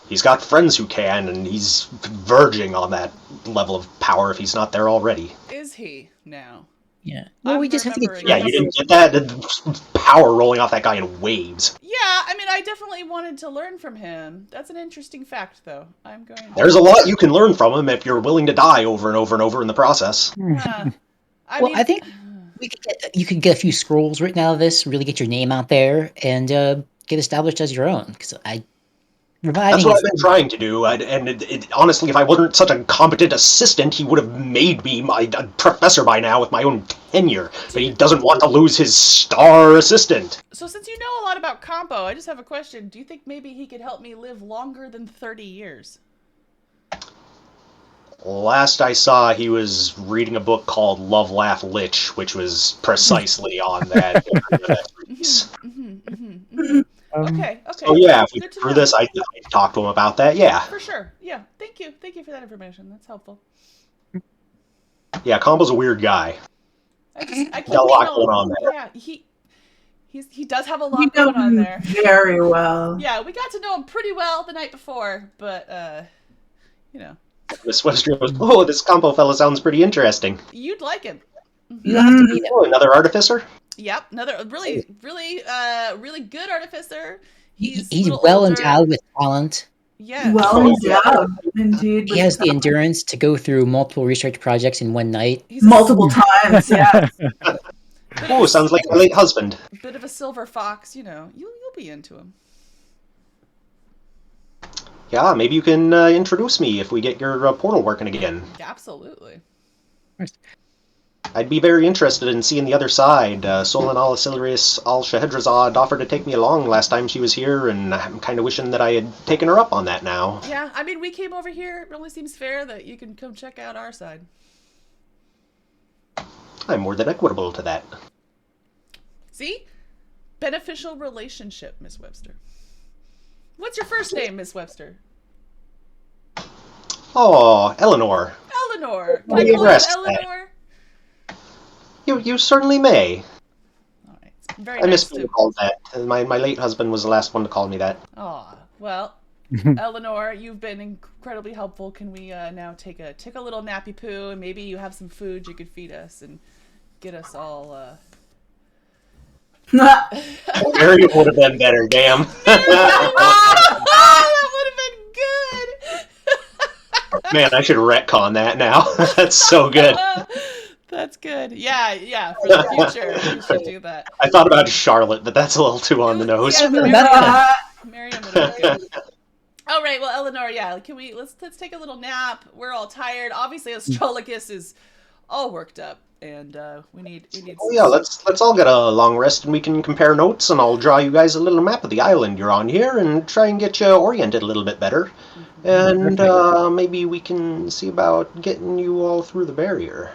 He's got friends who can, and he's verging on that level of power if he's not there already. Is he now? yeah. Well, I'm we just have to get. remembering- Yeah, you didn't get that? The power rolling off that guy in waves. Yeah, I mean, I definitely wanted to learn from him. That's an interesting fact, though. I'm going. There's a lot you can learn from him if you're willing to die over and over and over in the process. Well, I think you could get a few scrolls written out of this, really get your name out there, and get established as your own. Because reviving. That's what I've been trying to do, and honestly, if I wasn't such a competent assistant, he would have made me a professor by now with my own tenure. But he doesn't want to lose his star assistant. So, since you know a lot about Compo, I just have a question. Do you think maybe he could help me live longer than 30 years? Last I saw, he was reading a book called Love, Laugh, Lich, which was precisely on that. Okay. So yeah, if we Good to through know. this, I talked to him about that. Yeah, For sure. Yeah. Thank you for that information. That's helpful. yeah. Combo's a weird guy. I keep Got a lot meaning going on there. Yeah, he does have a You lot know going on him there. very well. Yeah, we got to know him pretty well the night before, but Miss Webster goes, "Oh, this Combo fella sounds pretty interesting. you'd like him. You have to be Oh, another artificer? Yep, another really good artificer. He's a little well older. endowed with talent. Yeah. Well Oh, endowed, indeed. He has the endurance to go through multiple research projects in one night. He's a multiple times. Yeah. Oh, sounds like my late husband. bit of a silver fox. You'll be into him. Yeah, maybe you can introduce me if we get your portal working again. Absolutely. I'd be very interested in seeing the other side. Solon al-Asilius al-Shahedrazad offered to take me along last time she was here, and I'm kind of wishing that I had taken her up on that now. Yeah, I mean, we came over here. It only seems fair that you can come check out our side. I'm more than equitable to that. See? Beneficial relationship, Miss Webster. What's your first name, Miss Webster? Oh, Eleanor. Eleanor. Can Oh, I call you rest that. Eleanor? You certainly may. All right. It's very I nice miss being to. called that. My late husband was the last one to call me that. Aw, well, Eleanor, you've been incredibly helpful. Can we now take a little nappy poo, and maybe you have some food you could feed us, and get us all. Mary would have been better, damn. That would have been good. Man, I should retcon that now. That's so good. That's good. Yeah. For the future, we should do that. I thought about Charlotte, but that's a little too on the nose. Yeah, No, but that's Miriam would have been good. All right, well, Eleanor, yeah, can we let's take a little nap. We're all tired. Obviously, Astrologus is all worked up, and we need. Oh yeah, let's all get a long rest, and we can compare notes, and I'll draw you guys a little map of the island you're on here, and try and get you oriented a little bit better. And maybe we can see about getting you all through the barrier.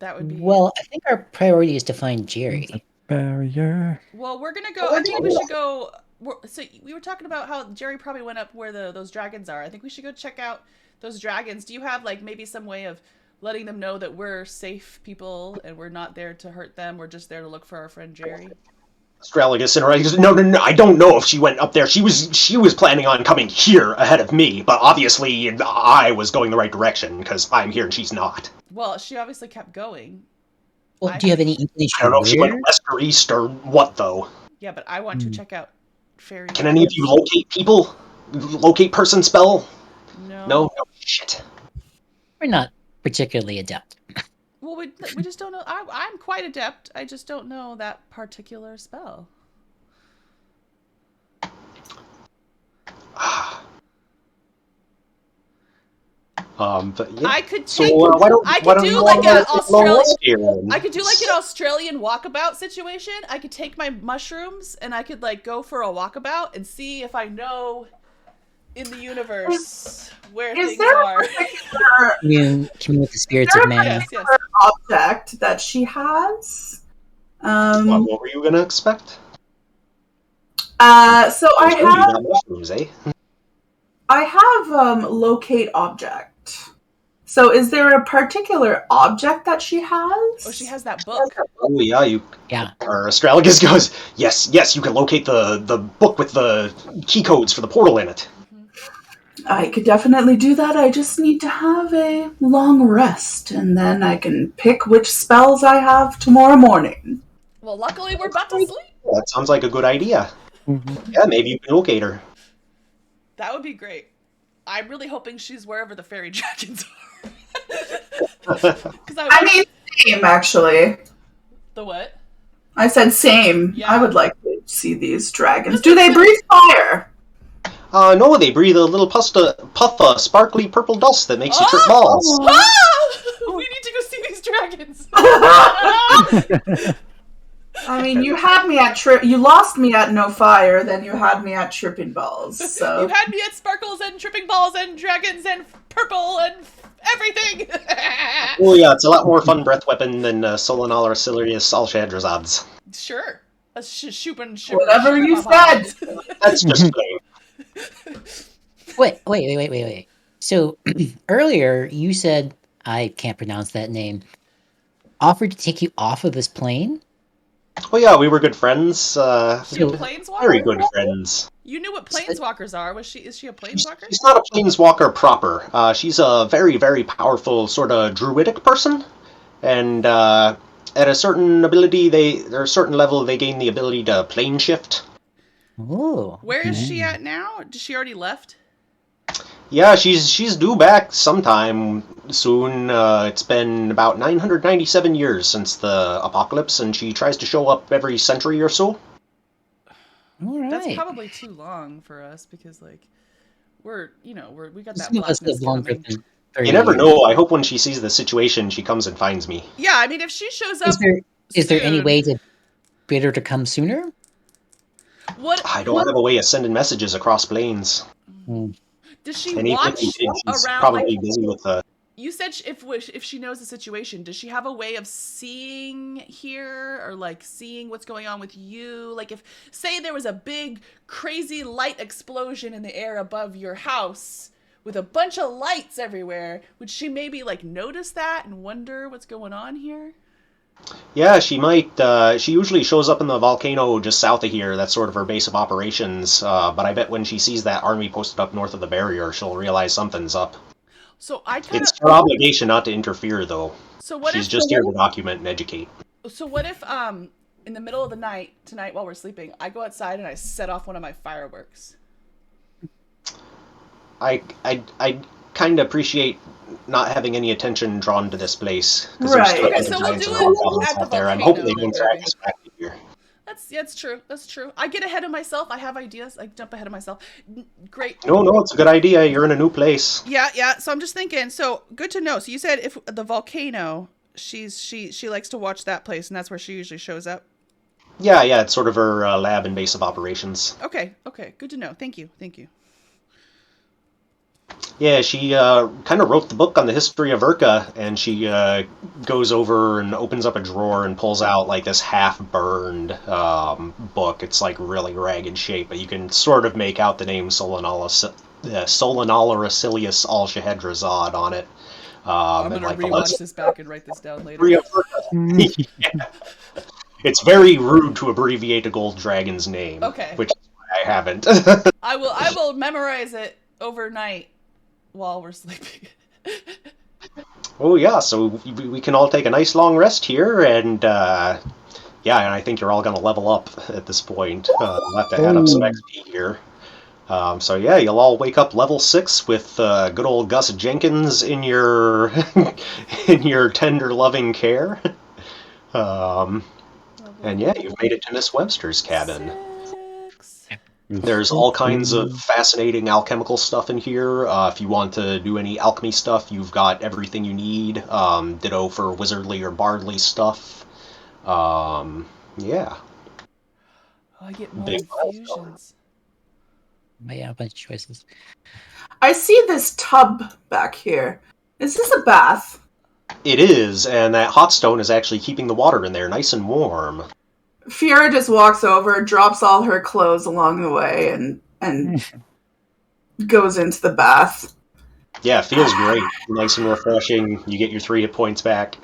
That would be. Well, I think our priority is to find Jerry. Barrier. Well, we're gonna go. I think we should go. So we were talking about how Jerry probably went up where those dragons are. I think we should go check out those dragons. Do you have like maybe some way of letting them know that we're safe people and we're not there to hurt them? We're just there to look for our friend Jerry. Astrologus interrupts. No, I don't know if she went up there. She was planning on coming here ahead of me, but obviously I was going the right direction because I'm here and she's not. Well, she obviously kept going. Well, do you have any inclination? I don't know if she went west or east or what though. Yeah, but I want to check out fairy. Can any of you locate people? Locate person spell? No. No, shit. We're not particularly adept. Well, we just don't know. I'm quite adept. I just don't know that particular spell. But yeah. I could So take. I could do like an Australian. I could do like an Australian walkabout situation. I could take my mushrooms and I could like go for a walkabout and see if I know in the universe where things are. Commune with the spirits of man. Yes. Object that she has. What were you gonna expect? So I have. Mushrooms, eh? I have locate object. So is there a particular object that she has? Oh, she has that book. Oh yeah, Yeah. Or Astrologus goes, yes, you can locate the book with the key codes for the portal in it. I could definitely do that. I just need to have a long rest, and then I can pick which spells I have tomorrow morning. Well, luckily we're about to sleep. That sounds like a good idea. Mm-hmm. Yeah, maybe you can locate her. That would be great. I'm really hoping she's wherever the fairy dragons are. I mean, same, actually. The what? I said same. Yeah. I would like to see these dragons. Do they breathe fire? No, they breathe a little puff of sparkly purple dust that makes you trip balls. Ah! We need to go see these dragons. I mean, you had me at you lost me at no fire, then you had me at tripping balls. So you had me at sparkles and tripping balls and dragons and purple and everything. Oh yeah, it's a lot more fun breath weapon than Solanal or Silurius Alshadrazad's. Sure. Whatever you said. That's just plain. Wait. So earlier you said, I can't pronounce that name, offered to take you off of this plane? Oh yeah, we were good friends. Is she a planeswalker? Very good friends. You knew what planeswalkers are. Is she a planeswalker? She's not a planeswalker proper. She's a very, very powerful sort of druidic person. And at a certain level, they gain the ability to plane shift. Oh. Where is she at now? Does she already left? Yeah, she's due back sometime soon. It's been about 997 years since the apocalypse, and she tries to show up every century or so. All right. That's probably too long for us because, like, we got that Some of us blackness live longer coming. than 30 You never years. know. I hope when she sees the situation, she comes and finds me. Yeah, I mean, if she shows up, Is there any soon- way to get her to come sooner? What I don't have a way of sending messages across planes. does she And even watch if she did, she's around? probably Like, busy with the... you said if she knows the situation, does she have a way of seeing here or like seeing what's going on with you? Like, if say there was a big crazy light explosion in the air above your house with a bunch of lights everywhere, would she maybe like notice that and wonder what's going on here? Yeah, she might. She usually shows up in the volcano just south of here. That's sort of her base of operations. But I bet when she sees that army posted up north of the barrier, she'll realize something's up. So It's her obligation not to interfere, though. So what She's if just here to document and educate. So what if in the middle of the night tonight while we're sleeping, I go outside and I set off one of my fireworks? I kind of appreciate not having any attention drawn to this place. Right. Okay, so we'll do it at the out there. I'm hoping they volcano, don't then, track maybe. us back here. That's true. That's true. I get ahead of myself. I have ideas. I jump ahead of myself. Great. No, it's a good idea. You're in a new place. Yeah. So I'm just thinking. So good to know. So you said if the volcano, she likes to watch that place, and that's where she usually shows up. Yeah, it's sort of her lab and base of operations. Okay. Good to know. Thank you. Yeah, she kind of wrote the book on the history of Urka, and she goes over and opens up a drawer and pulls out like this half-burned book. It's like really ragged shape, but you can sort of make out the name Solanala Racilius Al-Shahedrazad on it. I'm and gonna like the rewatch this back and write this down later. history of Urka. Yeah. It's very rude to abbreviate a gold dragon's name. Okay. Which is why I haven't. I will memorize it overnight while we're sleeping. Oh yeah, so we can all take a nice long rest here, and and I think you're all going to level up at this point. We'll have to add up some XP here. So yeah, you'll all wake up level 6 with good old Gus Jenkins in your in your tender, loving care. And yeah, you've made it to Miss Webster's cabin. 6. There's all kinds of fascinating alchemical stuff in here. If you want to do any alchemy stuff, you've got everything you need. Ditto for wizardly or bardly stuff. Yeah. Oh, I get more Big infusions. Yeah, a bunch of choices. I see this tub back here. Is this a bath? It is, and that hot stone is actually keeping the water in there nice and warm. Fiora just walks over, drops all her clothes along the way, and goes into the bath. Yeah, it feels great. Nice and refreshing. You get your 3 hit points back.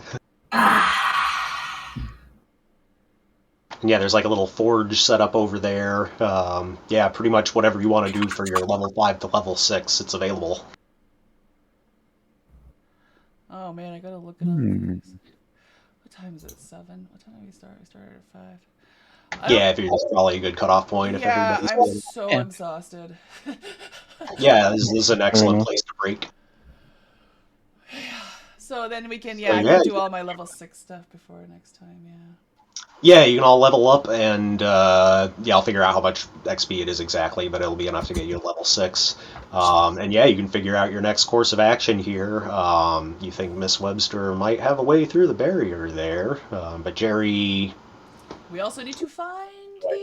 And yeah, there's like a little forge set up over there. Yeah, pretty much whatever you want to do for your level 5 to level 6, it's available. Oh man, I gotta look at other things. What time is it? 7? What time did we start? We started at 5. Yeah, that's probably a good cutoff point. Yeah, if I'm everybody's so Yeah. exhausted. Yeah, this is an excellent place to break. So then we can, So, I yeah, can do all my level 6 stuff before next time, yeah. Yeah, you can all level up, and I'll figure out how much XP it is exactly, but it'll be enough to get you to level 6. And yeah, you can figure out your next course of action here. You think Miss Webster might have a way through the barrier there, but Jerry... We also need to find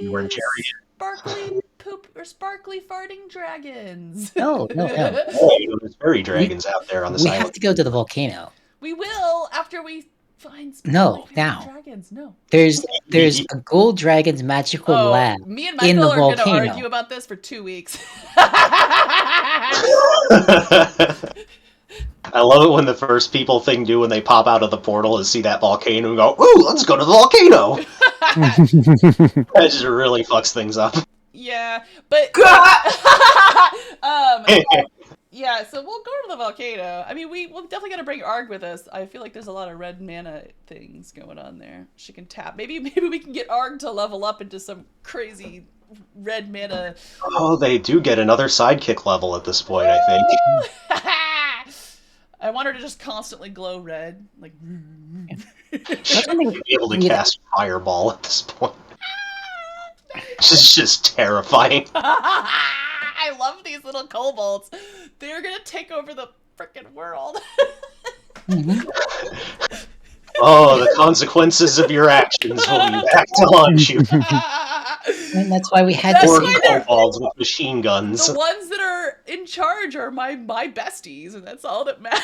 where these Jerry is. sparkly poop or sparkly farting dragons. No. Oh, there's fairy dragons out there on the We side. have to go to the volcano. We will after we find No, sparkly now. dragons. No. There's a gold dragon's magical lab Me and in Michael the are going to volcano. argue about this for 2 weeks. I love it when the first people thing do when they pop out of the portal is see that volcano and go, "Ooh, let's go to the volcano." That just really fucks things up. Yeah, but yeah, so we'll go to the volcano. I mean, we'll definitely got to bring Arg with us. I feel like there's a lot of red mana things going on there. She can tap. Maybe we can get Arg to level up into some crazy red mana. Oh, they do get another sidekick level at this point, I think. I want her to just constantly glow red, like. She'll be able to cast Fireball at this point. It's just terrifying. I love these little kobolds. They're gonna take over the frickin' world. Oh, the consequences of your actions will be back to haunt you. And that's why we had That's to Or why see they're- kobolds with machine guns. The ones that are in charge are my besties, and that's all that matters.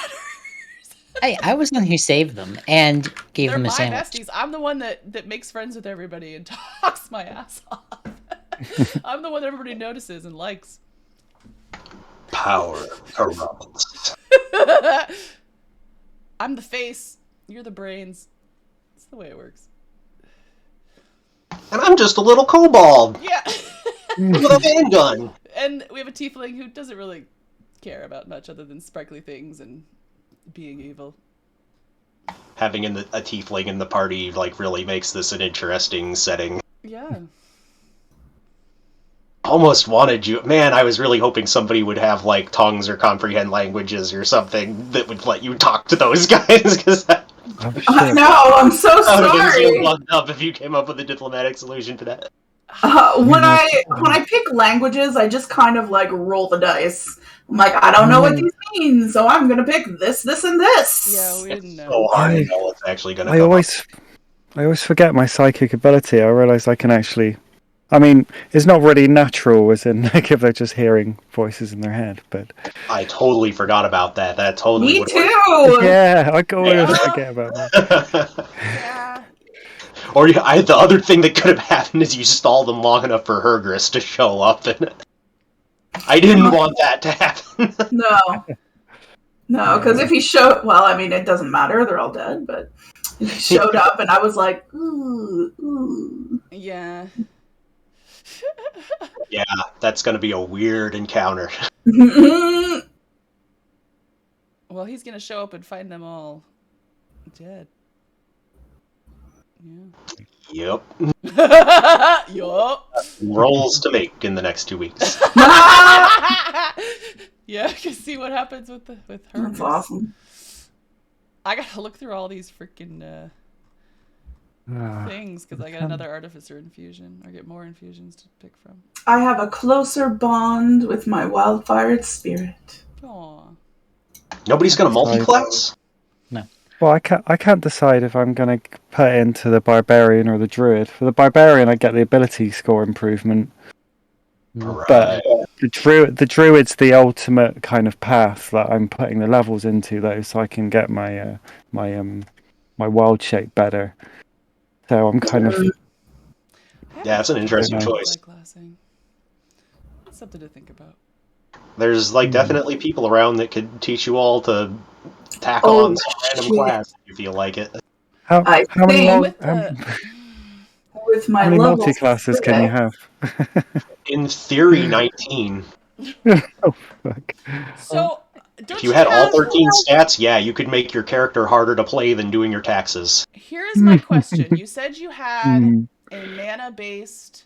Hey, I was the one who saved them and gave They're them a my sandwich. besties. I'm the one that makes friends with everybody and talks my ass off. I'm the one that everybody notices and likes. Power corrupts. I'm the face. You're the brains. That's the way it works. And I'm just a little kobold Yeah. with a handgun. And we have a tiefling who doesn't really care about much other than sparkly things and being evil. having a tiefling in the party like really makes this an interesting setting. Yeah. Almost wanted you, man. I was really hoping somebody would have like tongues or comprehend languages or something that would let you talk to those guys, because that Oh, I shit. know. I'm so would have been so sorry. fucked up if you came up with a diplomatic solution to that. When Yeah. I pick languages, I just kind of like roll the dice. I'm like, I don't know what Yeah. these mean, so I'm gonna pick this, this, and this. Yeah, we It's didn't so know. hard to I know what's actually going to I come up. always forget my psychic ability. I realize I can actually. I mean, it's not really natural, as in like if they're just hearing voices in their head. But I totally forgot about that. That totally Me would too. yeah, I always Yeah. forget about that. work. Yeah. Or the other thing that could have happened is you stall them long enough for Hergris to show up, and I didn't want that to happen. No, no, because if he showed, well, I mean, it doesn't matter; they're all dead. But if he showed up, and I was like, ooh, ooh. Yeah. Yeah, that's going to be a weird encounter. Well, he's gonna show up and find them all dead. Yep. Yeah. Yup. Rolls to make in the next 2 weeks. Yeah, I can see what happens with her. That's awesome. I gotta look through all these freaking things because I got another artificer infusion. I get more infusions to pick from. I have a closer bond with my wildfire spirit. Aw. Nobody's going to multi-class? Well, I can't decide if I'm going to put it into the barbarian or the druid. For the barbarian, I get the ability score improvement, Right. but the druid's the ultimate kind of path that I'm putting the levels into, though, so I can get my my wild shape better. So I'm kind of Yeah, it's an interesting choice. Multi-classing. That's something to think about. There's like definitely people around that could teach you all to tackle Oh, on some random shit. class if you feel like it. how I how many think With the with my how many level multi-classes can you have? In theory, 19. Oh fuck! so If don't you you had all have? 13 stats, yeah, you could make your character harder to play than doing your taxes. Here's my question. You said you had Mm. a mana-based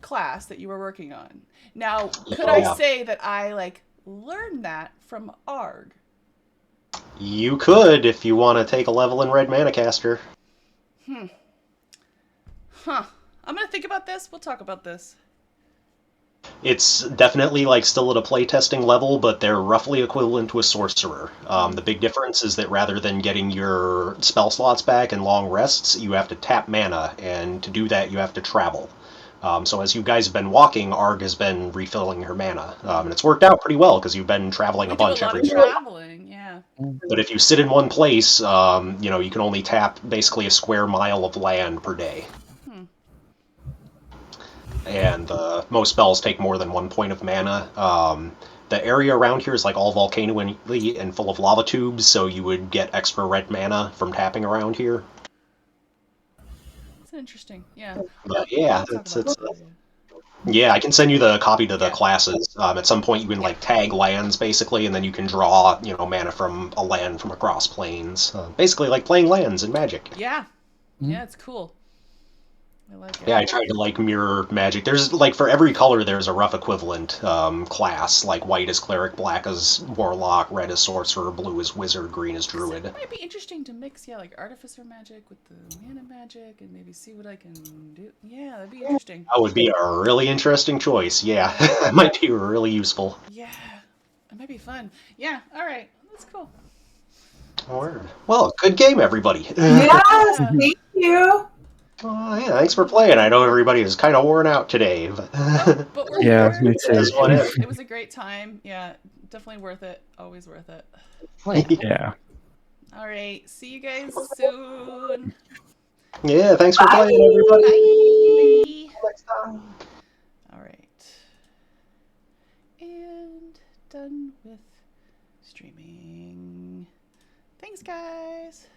class that you were working on. Now, could I Yeah. say that I like learned that from ARG? You could if you want to take a level in Red Manicaster. Huh. I'm gonna think about this. We'll talk about this. It's definitely like still at a playtesting level, but they're roughly equivalent to a sorcerer. The big difference is that rather than getting your spell slots back in long rests, you have to tap mana, and to do that, you have to travel. So as you guys have been walking, Arg has been refilling her mana, and it's worked out pretty well because you've been traveling We a do a bunch lot every of day. traveling. Yeah. But if you sit in one place, you can only tap basically a square mile of land per day. And most spells take more than 1 point of mana. The area around here is like all volcano-y and full of lava tubes, so you would get extra red mana from tapping around here. It's interesting. Yeah. But yeah, We'll talk about that. yeah, I can send you the copy to the Yeah. classes. At some point, you can like tag lands basically, and then you can draw mana from a land from across planes. Basically, like playing lands in Magic. Yeah. Yeah, it's cool. I like it. Yeah, I tried to like mirror Magic. There's like for every color, there's a rough equivalent class. Like white is cleric, black is warlock, red is sorcerer, blue is wizard, green is druid. It might be interesting to mix, like artificer magic with the mana magic, and maybe see what I can do. Yeah, that'd be interesting. That would be a really interesting choice. Yeah, that might be really useful. Yeah, it might be fun. Yeah. All right, that's cool. Word. Well, good game, everybody. Yes, thank you. Yeah, thanks for playing. I know everybody is kind of worn out today, but But we're Yeah, here. me too. It was a great time. Yeah, definitely worth it. Always worth it. Yeah. All right, see you guys soon. Yeah, thanks for playing, everybody. Bye. Next time. All right, and done with streaming. Thanks, guys.